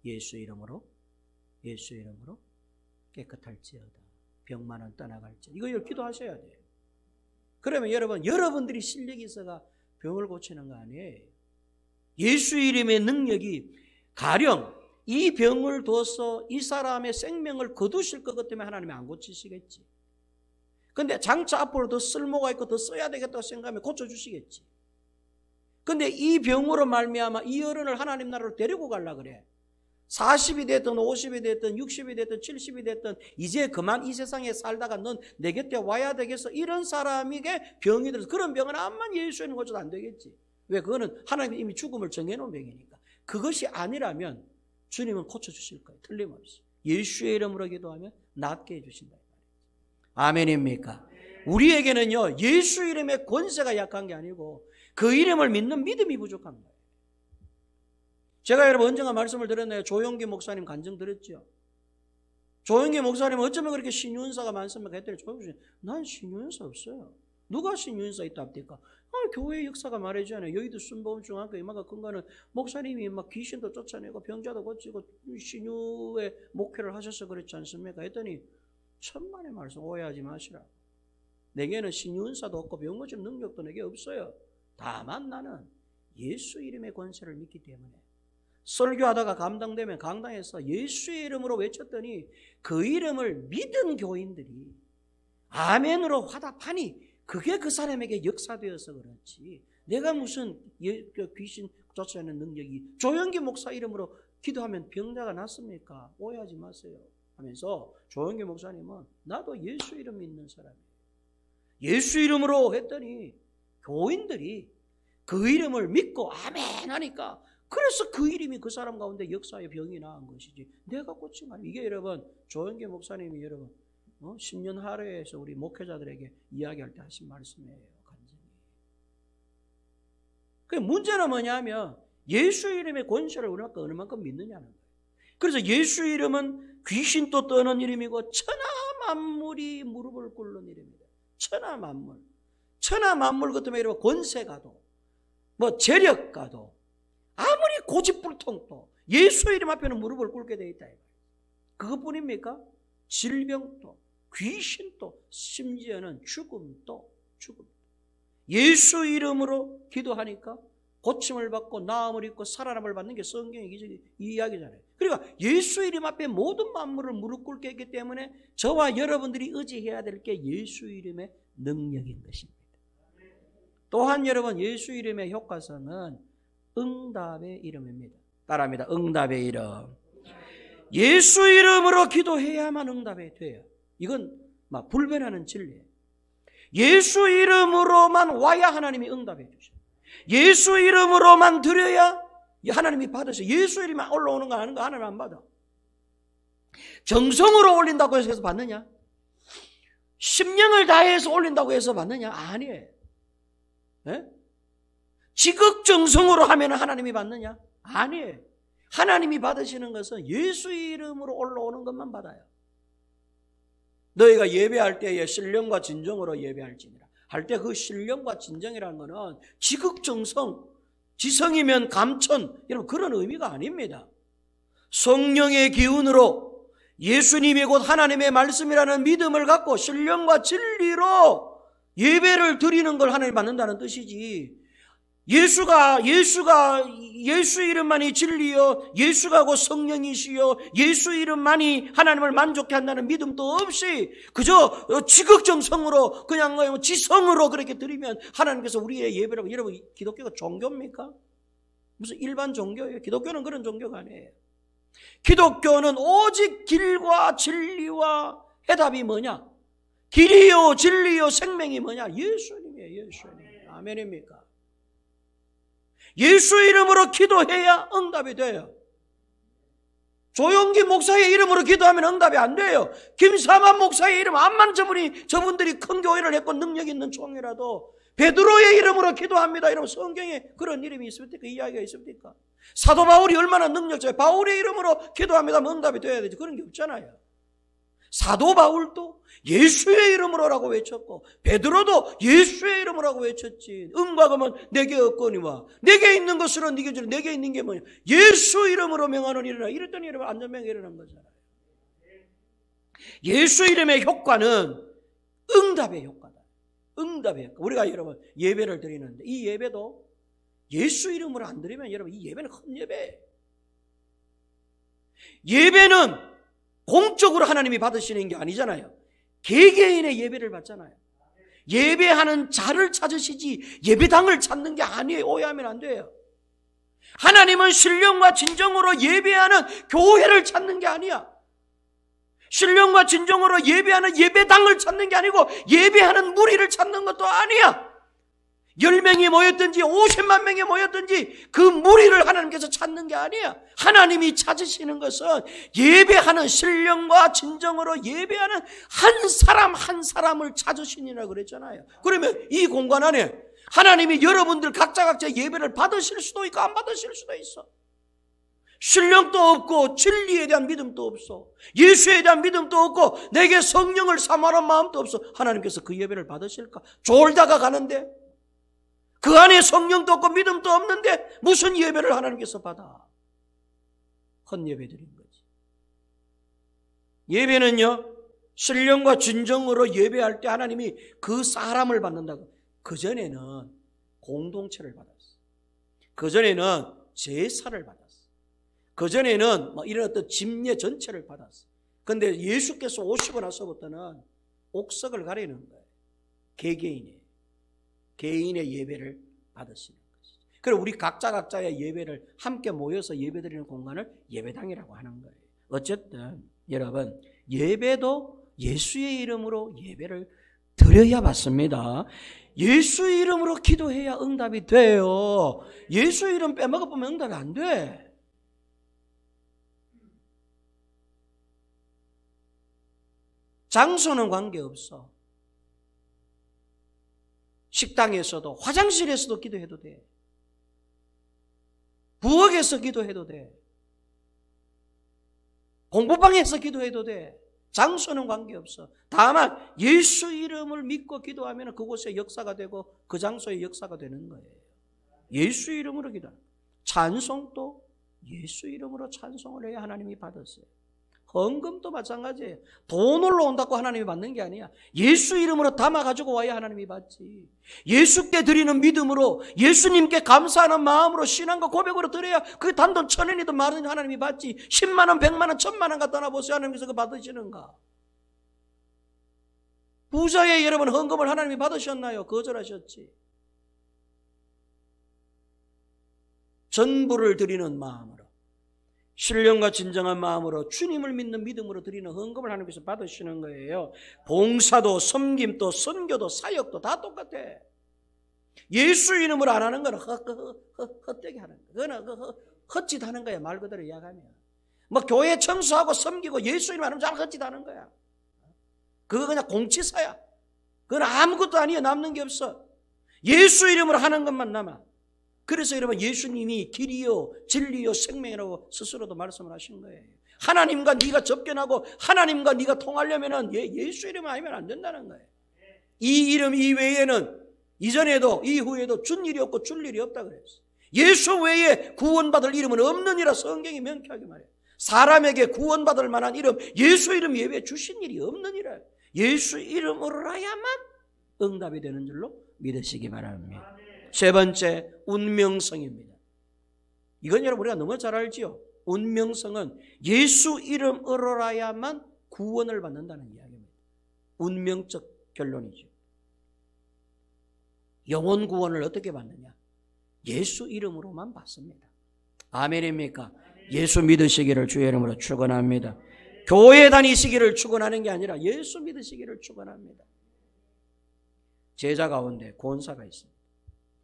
예수 이름으로 깨끗할지어다. 병만은 떠나갈지어다. 이거 기도하셔야 돼요. 그러면 여러분들이 실력이 있어가 병을 고치는 거 아니에요. 예수 이름의 능력이 가령 이 병을 둬서 이 사람의 생명을 거두실 것 같으면 하나님이 안 고치시겠지. 근데 장차 앞으로 더 쓸모가 있고 더 써야 되겠다고 생각하면 고쳐주시겠지. 근데 이 병으로 말미암아 이 어른을 하나님 나라로 데리고 가려고 그래. 40이 됐든 50이 됐든 60이 됐든 70이 됐든 이제 그만 이 세상에 살다가 넌 내 곁에 와야 되겠어. 이런 사람에게 병이 들어서 그런 병은 암만 예수님 고쳐도 안 되겠지. 왜? 그거는 하나님이 이미 죽음을 정해놓은 병이니까. 그것이 아니라면 주님은 고쳐주실 거예요. 틀림없이. 예수의 이름으로 기도하면 낫게 해주신다. 아멘입니까? 우리에게는요 예수 이름의 권세가 약한 게 아니고 그 이름을 믿는 믿음이 부족한 거예요. 제가 여러분 언젠가 말씀을 드렸나요? 조용기 목사님 간증 들었죠? 조용기 목사님은 어쩌면 그렇게 신유은사가 많습니까? 했더니 조용기 목사님, 난 신유은사 없어요. 누가 신유은사 있다 합니까? 교회 역사가 말해주잖아요. 여의도 순복음중학교 이마가 근거는 목사님이 막 귀신도 쫓아내고 병자도 고치고 신유의 목회를 하셔서 그렇지 않습니까? 했더니 천만의 말씀 오해하지 마시라. 내게는 신유은사도 없고 병 고치는 능력도 내게 없어요. 다만 나는 예수 이름의 권세를 믿기 때문에 설교하다가 감당되면 강당에서 예수의 이름으로 외쳤더니 그 이름을 믿은 교인들이 아멘으로 화답하니 그게 그 사람에게 역사되어서 그렇지. 내가 무슨 귀신 쫓아내는 능력이 조용기 목사 이름으로 기도하면 병자가 낫습니까? 오해하지 마세요. 하면서 조용기 목사님은 나도 예수 이름 믿는 사람이에요. 예수 이름으로 했더니 교인들이 그 이름을 믿고 아멘 하니까 그래서 그 이름이 그 사람 가운데 역사의 병이 나은 것이지 내가 고친 거 아니에요. 이게 여러분 조영기 목사님이 여러분 10년 하루에서 우리 목회자들에게 이야기할 때 하신 말씀이에요. 간증이. 그 문제는 뭐냐면 예수 이름의 권세를 우리가 어느 만큼 믿느냐는 거예요. 그래서 예수 이름은 귀신도 떠는 이름이고 천하 만물이 무릎을 꿇는 이름입니다. 천하 만물. 천하 만물 같으면 이런 권세가도 재력가도 아무리 고집불통도 예수 이름 앞에는 무릎을 꿇게 되어 있다. 그것뿐입니까? 질병도 귀신도 심지어는 죽음도 예수 이름으로 기도하니까 고침을 받고 나음을 입고 살아남을 받는 게 성경의 이야기잖아요. 그러니까 예수 이름 앞에 모든 만물을 무릎 꿇게 했기 때문에 저와 여러분들이 의지해야 될 게 예수 이름의 능력인 것입니다. 또한 여러분 예수 이름의 효과성은 응답의 이름입니다. 따라합니다. 응답의 이름. 예수 이름으로 기도해야만 응답이 돼요. 이건 막 불변하는 진리예요. 예수 이름으로만 와야 하나님이 응답해 주셔요. 예수 이름으로만 드려야 하나님이 받으셔요. 예수 이름만 올라오는 거 아는 거 하나님 안 받아. 정성으로 올린다고 해서 받느냐? 심령을 다해서 올린다고 해서 받느냐? 아니에요. 네? 지극정성으로 하면 하나님이 받느냐? 아니에요. 하나님이 받으시는 것은 예수 이름으로 올라오는 것만 받아요. 너희가 예배할 때에 신령과 진정으로 예배할지니라 할 때 그 신령과 진정이라는 것은 지극정성, 지성이면 감천, 여러분 그런 의미가 아닙니다. 성령의 기운으로 예수님이 곧 하나님의 말씀이라는 믿음을 갖고 신령과 진리로 예배를 드리는 걸 하나님이 받는다는 뜻이지, 예수가 예수 이름만이 진리요, 예수가 곧 성령이시요, 예수 이름만이 하나님을 만족케 한다는 믿음도 없이 그저 지극정성으로 그냥 지성으로 그렇게 드리면 하나님께서 우리의 예배라고. 여러분 기독교가 종교입니까? 무슨 일반 종교예요? 기독교는 그런 종교가 아니에요. 기독교는 오직 길과 진리와 해답이 뭐냐? 길이요 진리요 생명이 뭐냐? 예수님이에요. 예수님. 아멘입니까? 예수 이름으로 기도해야 응답이 돼요. 조용기 목사의 이름으로 기도하면 응답이 안 돼요. 김사만 목사의 이름, 암만 저분들이 큰 교회를 했고 능력 있는 총이라도 베드로의 이름으로 기도합니다. 이러면 성경에 그런 이름이 있습니까? 그 이야기가 있습니까? 사도 바울이 얼마나 능력자예요. 바울의 이름으로 기도합니다. 응답이 돼야 되지. 그런 게 없잖아요. 사도 바울도 예수의 이름으로라고 외쳤고 베드로도 예수의 이름으로라고 외쳤지. 응과 금은 내게 없거니와 내게 있는 것으로 네게 주라. 내게 있는 게 뭐냐? 예수 이름으로 명하는 일이라. 이랬더니 여러분 안전병이 일어난 거잖아요. 예수 이름의 효과는 응답의 효과다. 응답의 효과. 우리가 여러분 예배를 드리는데 이 예배도 예수 이름으로 안 드리면 여러분 이 예배는 헛예배예요. 예배는 공적으로 하나님이 받으시는 게 아니잖아요. 개개인의 예배를 받잖아요. 예배하는 자를 찾으시지 예배당을 찾는 게 아니에요. 오해하면 안 돼요. 하나님은 신령과 진정으로 예배하는 교회를 찾는 게 아니야. 신령과 진정으로 예배하는 예배당을 찾는 게 아니고 예배하는 무리를 찾는 것도 아니야. 10명이 모였든지 50만 명이 모였든지 그 무리를 하나님께서 찾는 게 아니야. 하나님이 찾으시는 것은 예배하는 신령과 진정으로 예배하는 한 사람 한 사람을 찾으시니라 그랬잖아요. 그러면 이 공간 안에 하나님이 여러분들 각자 예배를 받으실 수도 있고 안 받으실 수도 있어. 신령도 없고 진리에 대한 믿음도 없어. 예수에 대한 믿음도 없고 내게 성령을 사모하는 마음도 없어. 하나님께서 그 예배를 받으실까? 졸다가 가는데 그 안에 성령도 없고 믿음도 없는데 무슨 예배를 하나님께서 받아? 헛예배 드린 거지. 예배는요, 신령과 진정으로 예배할 때 하나님이 그 사람을 받는다고. 그전에는 공동체를 받았어. 그전에는 제사를 받았어. 그전에는 이런 어떤 집례 전체를 받았어. 그런데 예수께서 오시고 나서부터는 옥석을 가리는 거예요. 개인의 예배를 받으시는 것이죠. 그리고 우리 각자의 예배를 함께 모여서 예배드리는 공간을 예배당이라고 하는 거예요. 어쨌든 여러분 예배도 예수의 이름으로 예배를 드려야 받습니다. 예수 이름으로 기도해야 응답이 돼요. 예수 이름 빼먹어보면 응답이 안 돼. 장소는 관계없어. 식당에서도 화장실에서도 기도해도 돼. 부엌에서 기도해도 돼. 공부방에서 기도해도 돼. 장소는 관계없어. 다만 예수 이름을 믿고 기도하면 그곳에 역사가 되고 그 장소에 역사가 되는 거예요. 예수 이름으로 기도하는 거예요. 찬송도 예수 이름으로 찬송을 해야 하나님이 받았어요. 헌금도 마찬가지예요. 돈으로 온다고 하나님이 받는 게 아니야. 예수 이름으로 담아가지고 와야 하나님이 받지. 예수께 드리는 믿음으로 예수님께 감사하는 마음으로 신앙과 고백으로 드려야 그 단돈 1,000원이든 10,000원이든 하나님이 받지. 10만 원, 100만 원, 1,000만 원 갖다 놔보세요. 하나님께서 그거 받으시는가? 부자의 여러분 헌금을 하나님이 받으셨나요? 거절하셨지. 전부를 드리는 마음으로 신령과 진정한 마음으로 주님을 믿는 믿음으로 드리는 헌금을 하나님께서 받으시는 거예요. 봉사도 섬김도 선교도 사역도 다 똑같아. 예수 이름으로 안 하는 건 헛되게 하는 거야. 그거는 헛짓 하는 거야. 말 그대로 이야기하면. 뭐 교회 청소하고 섬기고 예수 이름 안 하면 잘 헛짓 하는 거야. 그거 그냥 공치사야. 그건 아무것도 아니야. 남는 게 없어. 예수 이름으로 하는 것만 남아. 그래서 여러분 예수님이 길이요 진리요 생명이라고 스스로도 말씀을 하신 거예요. 하나님과 네가 접견하고 하나님과 네가 통하려면 예수 이름 아니면 안 된다는 거예요. 이 이름 이외에는 이전에도 이후에도 준 일이 없고 줄 일이 없다 그랬어요. 예수 외에 구원받을 이름은 없느니라 성경이 명쾌하게 말해요. 사람에게 구원받을 만한 이름 예수 이름 예외에 주신 일이 없느니라. 예수 이름으로라야만 응답이 되는 줄로 믿으시기 바랍니다. 세 번째, 운명성입니다. 이건 여러분 우리가 너무 잘 알지요. 운명성은 예수 이름으로라야만 구원을 받는다는 이야기입니다. 운명적 결론이죠. 영혼 구원을 어떻게 받느냐? 예수 이름으로만 받습니다. 아멘입니까? 예수 믿으시기를 주의 이름으로 축원합니다. 교회 다니시기를 축원하는 게 아니라 예수 믿으시기를 축원합니다. 제자 가운데 권사가 있습니다.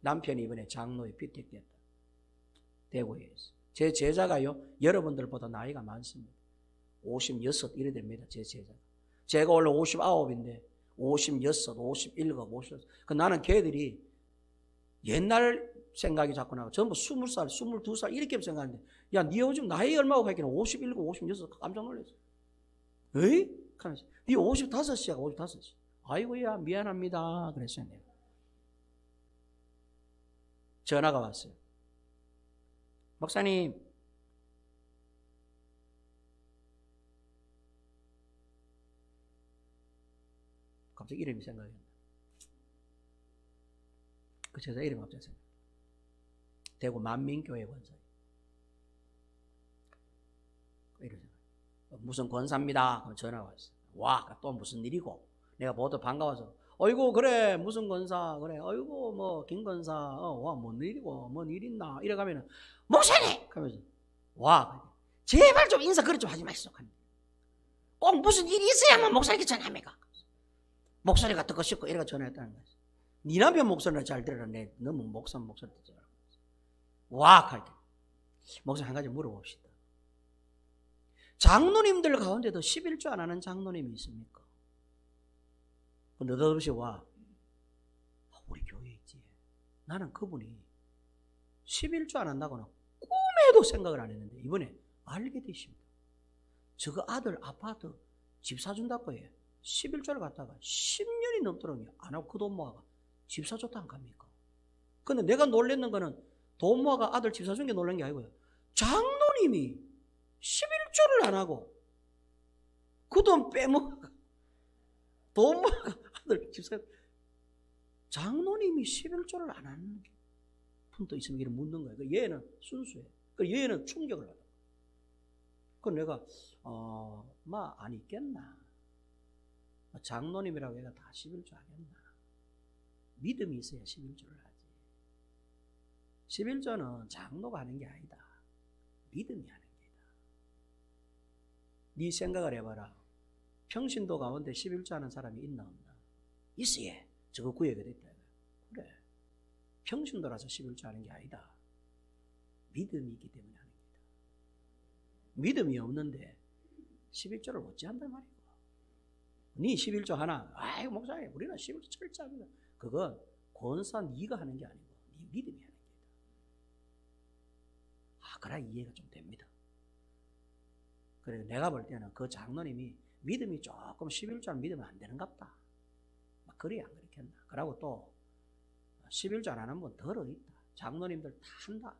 남편이 이번에 장로에 피택됐다. 대구에 있어. 제 제자가요, 여러분들보다 나이가 많습니다. 56 이래 됩니다. 제 제자가. 제가 원래 59인데 56, 57, 56. 나는 걔들이 옛날 생각이 자꾸 나고 전부 20살, 22살 이렇게 생각하는데, 야, 니 요즘 나이 얼마고 하기는 57, 56 깜짝 놀랐어. 에이? 하면서 니 55이야, 55. 아이고야, 미안합니다. 그랬어요. 내가. 전화가 왔어요. 목사님, 갑자기 이름이 생각이 안 나. 그 제자 이름이 갑자기 생각나. 대구 만민교회 권사예요. 이러잖아요. 무슨 권사입니다. 그럼 전화가 왔어요. 와, 또 무슨 일이고. 내가 보도 반가워서, 어이구, 그래, 무슨 권사, 그래, 어이구, 뭐, 김 권사, 와, 뭔 일이고, 뭔 일 있나. 이래가면은, 목사님! 하면서, 와, 제발 좀 인사 그래 좀 하지 마시오. 꼭 무슨 일이 있어야만 목사님께 전화합니까? 목소리가 듣고 싶고, 이래가 전화했다는 거지. 네 남편 목소리는 잘 들어라. 내 너무 목소리 듣더라. 와, 할때 목사님 한 가지 물어봅시다. 장로님들 가운데도 11조 안 하는 장로님이 있습니까? 느닷없이 와, 우리 교회에 있지. 나는 그분이 11조 안 한다고는 꿈에도 생각을 안 했는데 이번에 알게 되십니다. 저거 아들 아파트 집 사준다고 해. 11조를 갖다가 10년이 넘도록 안 하고 그 돈 모아가 집 사줬다 안 갑니까? 근데 내가 놀랬는 거는 돈 모아가 아들 집 사준 게 놀란 게 아니고요. 장로님이 11조를 안 하고 그 돈 빼먹어 돈 모아가 아들 집 사. 장로님이 11조를 안 하는 분도 있으면 이를 묻는 거예요. 얘는 순수해. 얘는 충격을 받아. 그 내가 안 있겠나? 장로님이라고 해가 다 11조 하겠나? 믿음이 있어야 11조를 하지. 11조는 장로가 하는 게 아니다. 믿음이 하는 게다. 네 생각을 해봐라. 평신도 가운데 11조 하는 사람이 있나 없나? 있어야. 저거 구역이 됐다. 그래. 평신도라서 11조 하는 게 아니다. 믿음이 있기 때문에 하는 게다. 믿음이 없는데 11조를 어찌 한단 말이야. 네 11조 하나, 아이고 목사님 우리는 11조 철저합니다. 그건 권사 네가 하는 게 아니고 네 믿음이 하는 게다. 그래 이해가 좀 됩니다. 그래서 내가 볼 때는 그 장로님이 믿음이 조금 11조는 믿으면 안 되는갑다. 막 그래야 안 그렇겠나. 그러고 또 11조 안 하는 분 덜어 있다. 장로님들 다 한다.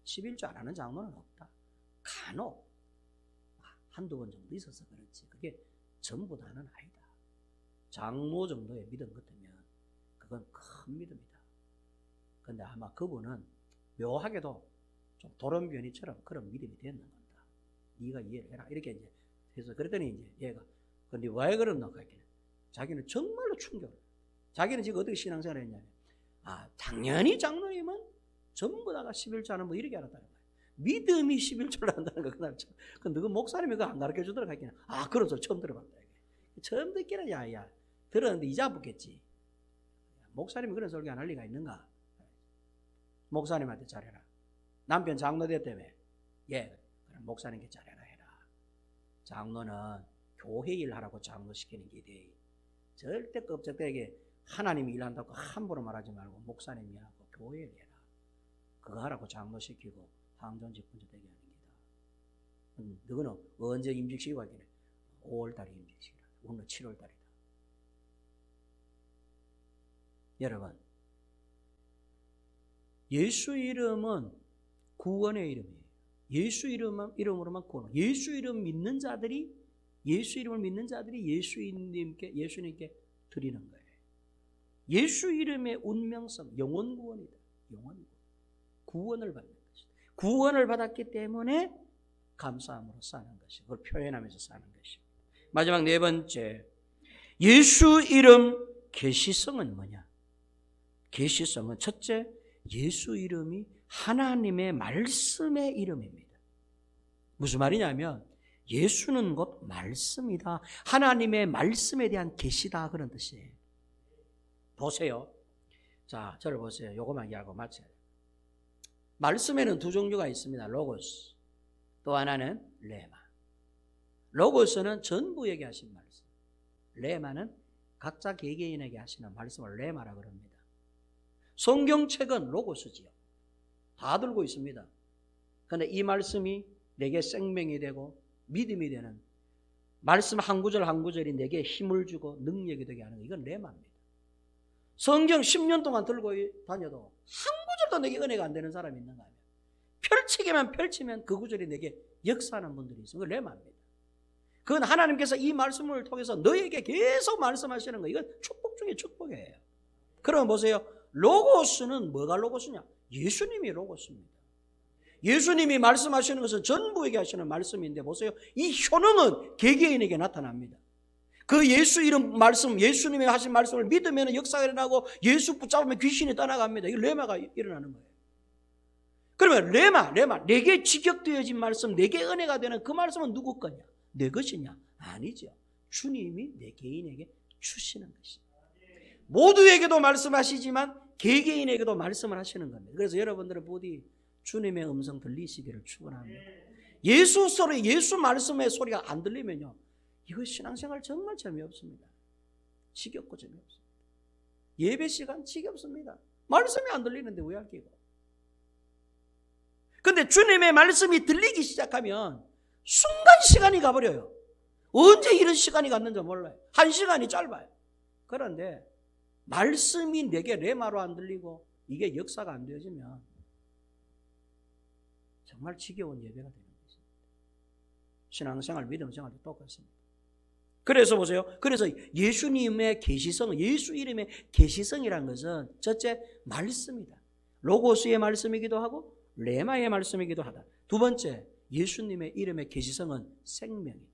11조 안 하는 장로는 없다. 간혹 한두 번 정도 있어서 그렇지 그게 전부 다는 아니다. 장로 정도의 믿음 같으면 그건 큰 믿음이다. 근데 아마 그분은 묘하게도 좀 도련변이처럼 그런 믿음이 됐는 겁니다. 네가 이해를 해라. 이렇게 이제 해서 그랬더니 이제 얘가 근데 왜 그러나 했겠냐. 자기는 정말로 충격을. 자기는 지금 어떻게 신앙생활을 했냐면 당연히 장로님은 전부 다가 11조 하는 뭐 이렇게 알았다는 거예요. 믿음이 11조를 한다는 거 그날 참. 근데 그 목사님이 그거 안 가르쳐 주더라고 했겠냐. 그런 소리 처음 들어봤다. 처음 듣기는 야야 들었는데 이제 안 붙겠지. 목사님이 그런 설교 안 할 리가 있는가? 목사님한테 잘해라. 남편 장로 됐다며. 예, 그럼 목사님께 잘해라 해라. 장로는 교회 일하라고 장로 시키는 게 돼. 절대 껍적대게 하나님이 일한다고 함부로 말하지 말고 목사님이 하고 교회 일 해라. 그거 하라고 장로 시키고 황존직분제 되게 하는 게다. 너는 언제 임직시키고 하기는 5월달에 임직시키라. 오늘 7월달이다. 여러분, 예수 이름은 구원의 이름이에요. 예수 이름으로만 구원. 예수 이름 믿는 자들이 예수님께 드리는 거예요. 예수 이름의 운명성, 영원 구원이다. 영원 구원. 구원을 받는 것이다. 구원을 받았기 때문에 감사함으로 사는 것이고 그걸 표현하면서 사는 것입니다. 마지막 네 번째, 예수 이름 계시성은 뭐냐? 계시성은 첫째, 예수 이름이 하나님의 말씀의 이름입니다. 무슨 말이냐면 예수는 곧 말씀이다. 하나님의 말씀에 대한 계시다 그런 뜻이에요. 보세요. 자, 저를 보세요. 요거만 이해하고 마쳐야 돼요. 말씀에는 두 종류가 있습니다. 로고스, 또 하나는 레마. 로고스는 전부 얘기하신 말씀, 레마는 각자 개개인에게 하시는 말씀을 레마라고 합니다. 성경책은 로고스지요. 다 들고 있습니다. 그런데 이 말씀이 내게 생명이 되고 믿음이 되는 말씀 한 구절 한 구절이 내게 힘을 주고 능력이 되게 하는 거, 이건 레마입니다. 성경 10년 동안 들고 다녀도 한 구절도 내게 은혜가 안 되는 사람이 있는가 하면 펼치기만 펼치면 그 구절이 내게 역사하는 분들이 있어요. 그건 레마입니다. 그건 하나님께서 이 말씀을 통해서 너에게 계속 말씀하시는 거, 이건 축복 중에 축복이에요. 그럼 보세요. 로고스는 뭐가 로고스냐? 예수님이 로고스입니다. 예수님이 말씀하시는 것은 전부에게 하시는 말씀인데 보세요. 이 효능은 개개인에게 나타납니다. 그 예수 이름 말씀, 예수님이 하신 말씀을 믿으면 역사가 일어나고 예수 붙잡으면 귀신이 떠나갑니다. 이 레마가 일어나는 거예요. 그러면 레마, 내게 직역되어진 말씀, 내게 은혜가 되는 그 말씀은 누구 거냐? 내 것이냐? 아니죠. 주님이 내 개인에게 주시는 것입니다. 모두에게도 말씀하시지만 개개인에게도 말씀을 하시는 겁니다. 그래서 여러분들은 부디 주님의 음성 들리시기를 축원합니다. 예수 소리, 예수 말씀의 소리가 안 들리면요, 이거 신앙생활 정말 재미없습니다. 지겹고 재미없습니다. 예배 시간 지겹습니다. 말씀이 안 들리는데 왜 할 끼고. 근데 주님의 말씀이 들리기 시작하면 순간 시간이 가버려요. 언제 이런 시간이 갔는지 몰라요. 한 시간이 짧아요. 그런데 말씀이 내게 레마로 안 들리고 이게 역사가 안 되어지면 정말 지겨운 예배가 되는 것입니다. 신앙생활, 믿음생활도 똑같습니다. 그래서 보세요. 그래서 예수님의 계시성, 예수 이름의 계시성이라는 것은 첫째 말씀이다. 로고스의 말씀이기도 하고 레마의 말씀이기도 하다. 두 번째, 예수님의 이름의 계시성은 생명이다.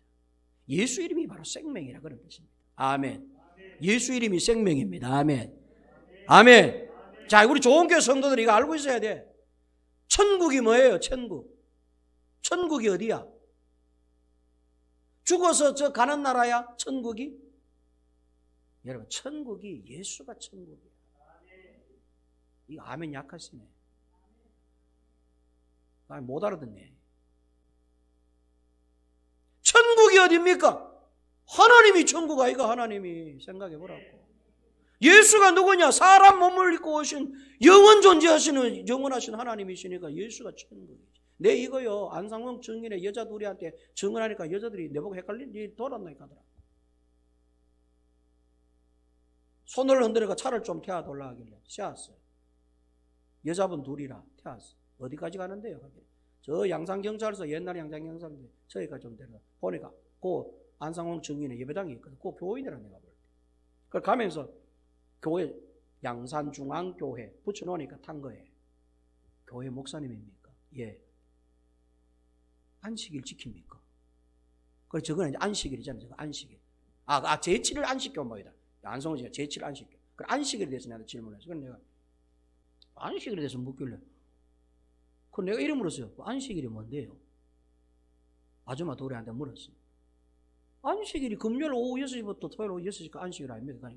예수 이름이 바로 생명이라 그런 뜻입니다. 아멘. 예수 이름이 생명입니다. 아멘. 아멘. 자, 우리 좋은 교회 성도들이 이거 알고 있어야 돼. 천국이 뭐예요? 천국. 천국이 어디야? 죽어서 저 가는 나라야? 천국이? 여러분, 천국이 예수가 천국이야. 이거 아멘 약하시네. 못 알아듣네. 천국이 어디입니까? 하나님이 천국 아이가. 하나님이 생각해 보라고. 예수가 누구냐? 사람 몸을 입고 오신 영원 존재하시는 영원하신 하나님이시니까 예수가 천국이지. 내 이거요, 안상홍 증인의 여자 둘이한테 증언하니까 여자들이 내보고 헷갈리니 돌았나니까 하더라. 손을 흔들어가 차를 좀 태워 돌라 하길래 세웠어요. 여자분 둘이라 태웠어. 어디까지 가는데요? 저 양산경찰서, 옛날 양산경찰인데 저기까지 좀 데려가 보니까 그 안상홍 증인의 예배당이 있거든. 그 교인이라 내가 볼 때. 그걸 가면서 교회 양산중앙교회 붙여놓으니까 탄 거예요. 교회 목사님입니까? 예. 안식일 지킵니까? 그래서 저거는 이제 안식일이잖아요. 저거 안식일. 제7일 안식교모이다. 안성호 씨가 제7일 안식교. 그 안식일에 대해서 내가 질문했어. 그래서 내가 안식일에 대해서 묻길래 그 내가 이름 물었어요. 안식일이 뭔데요? 아줌마 도리한테 물었어요. 안식일이 금요일 오후 6시부터 토요일 오후 6시까지 안식일 아닙니까?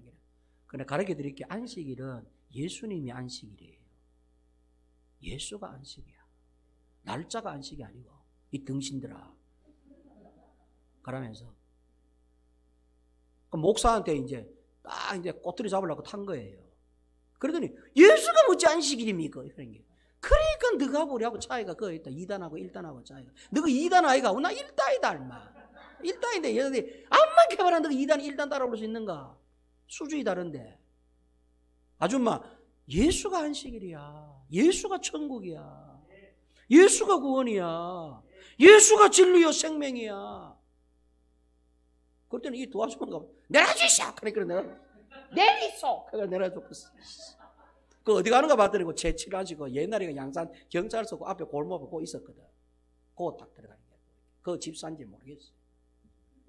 근데 가르쳐 드릴게. 안식일은 예수님이 안식일이에요. 예수가 안식이야. 날짜가 안식이 아니고 이 등신들아. 그러면서 그 목사한테 이제 딱 이제 꼬투리 잡으려고 탄 거예요. 그러더니 예수가 어찌 안식일입니까? 그런 게. 그러니까 너가 우리하고 차이가 그거 있다. 2단하고 1단하고 차이가. 너가 2단 아이가 나 1단이다 얼마. 1단인데 얘들이 암만 개발한 너가 2단 1단 따라올 수 있는가? 수준이 다른데. 아줌마, 예수가 안식일이야. 예수가 천국이야. 예수가 구원이야. 예수가 진리요 생명이야. 그때는 이 두 아줌마가 내려주시오. 그러니까 내가 내리소. 그래서 내려줬어. 그 어디 가는가 봤더니 제7 하시고 옛날에 양산 경찰서 그 앞에 골목에 그 있었거든. 그거 딱 들어가는 거야. 그 집사인지 모르겠어.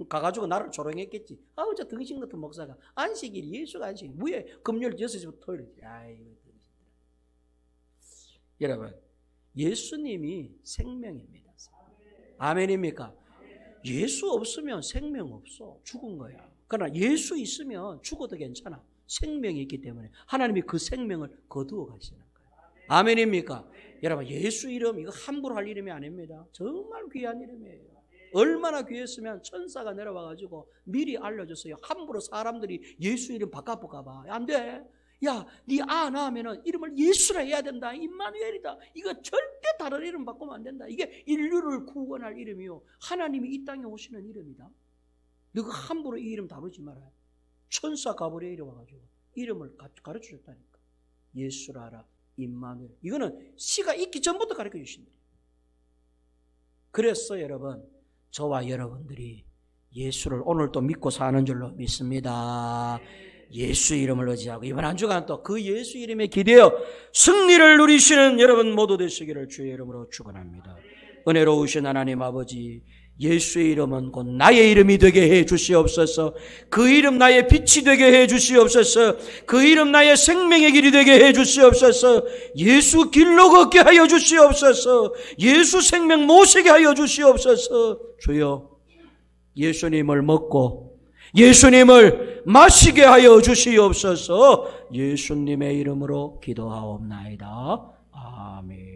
가가지고 나를 조롱했겠지. 저 등신 같은 목사가 안식일, 예수가 안식일. 뭐야? 금요일 6시부터 토요일. 아이고. 여러분, 예수님이 생명입니다. 아멘입니까? 예수 없으면 생명 없어. 죽은 거야. 그러나 예수 있으면 죽어도 괜찮아. 생명이 있기 때문에 하나님이 그 생명을 거두어 가시는 거예요. 아멘입니까? 여러분, 예수 이름 이거 함부로 할 이름이 아닙니다. 정말 귀한 이름이에요. 얼마나 귀했으면 천사가 내려와가지고 미리 알려줬어요. 함부로 사람들이 예수 이름 바꿔볼까봐. 안 돼. 야, 네 낳으면은 이름을 예수라 해야 된다. 임마누엘이다. 이거 절대 다른 이름 바꾸면 안 된다. 이게 인류를 구원할 이름이요, 하나님이 이 땅에 오시는 이름이다. 너가 함부로 이 이름 다루지 말아요. 천사 가브리엘이 와가지고 이름을 가르쳐줬다니까. 예수라라, 임마누엘. 이거는 시가 있기 전부터 가르쳐 주신 거예요. 그래서 여러분, 저와 여러분들이 예수를 오늘도 믿고 사는 줄로 믿습니다. 예수 이름을 의지하고 이번 한 주간 또 그 예수 이름에 기대어 승리를 누리시는 여러분 모두 되시기를 주의 이름으로 축원합니다. 은혜로우신 하나님 아버지, 예수의 이름은 곧 나의 이름이 되게 해 주시옵소서. 그 이름 나의 빛이 되게 해 주시옵소서. 그 이름 나의 생명의 길이 되게 해 주시옵소서. 예수 길로 걷게 하여 주시옵소서. 예수 생명 모시게 하여 주시옵소서. 주여, 예수님을 먹고 예수님을 마시게 하여 주시옵소서. 예수님의 이름으로 기도하옵나이다. 아멘.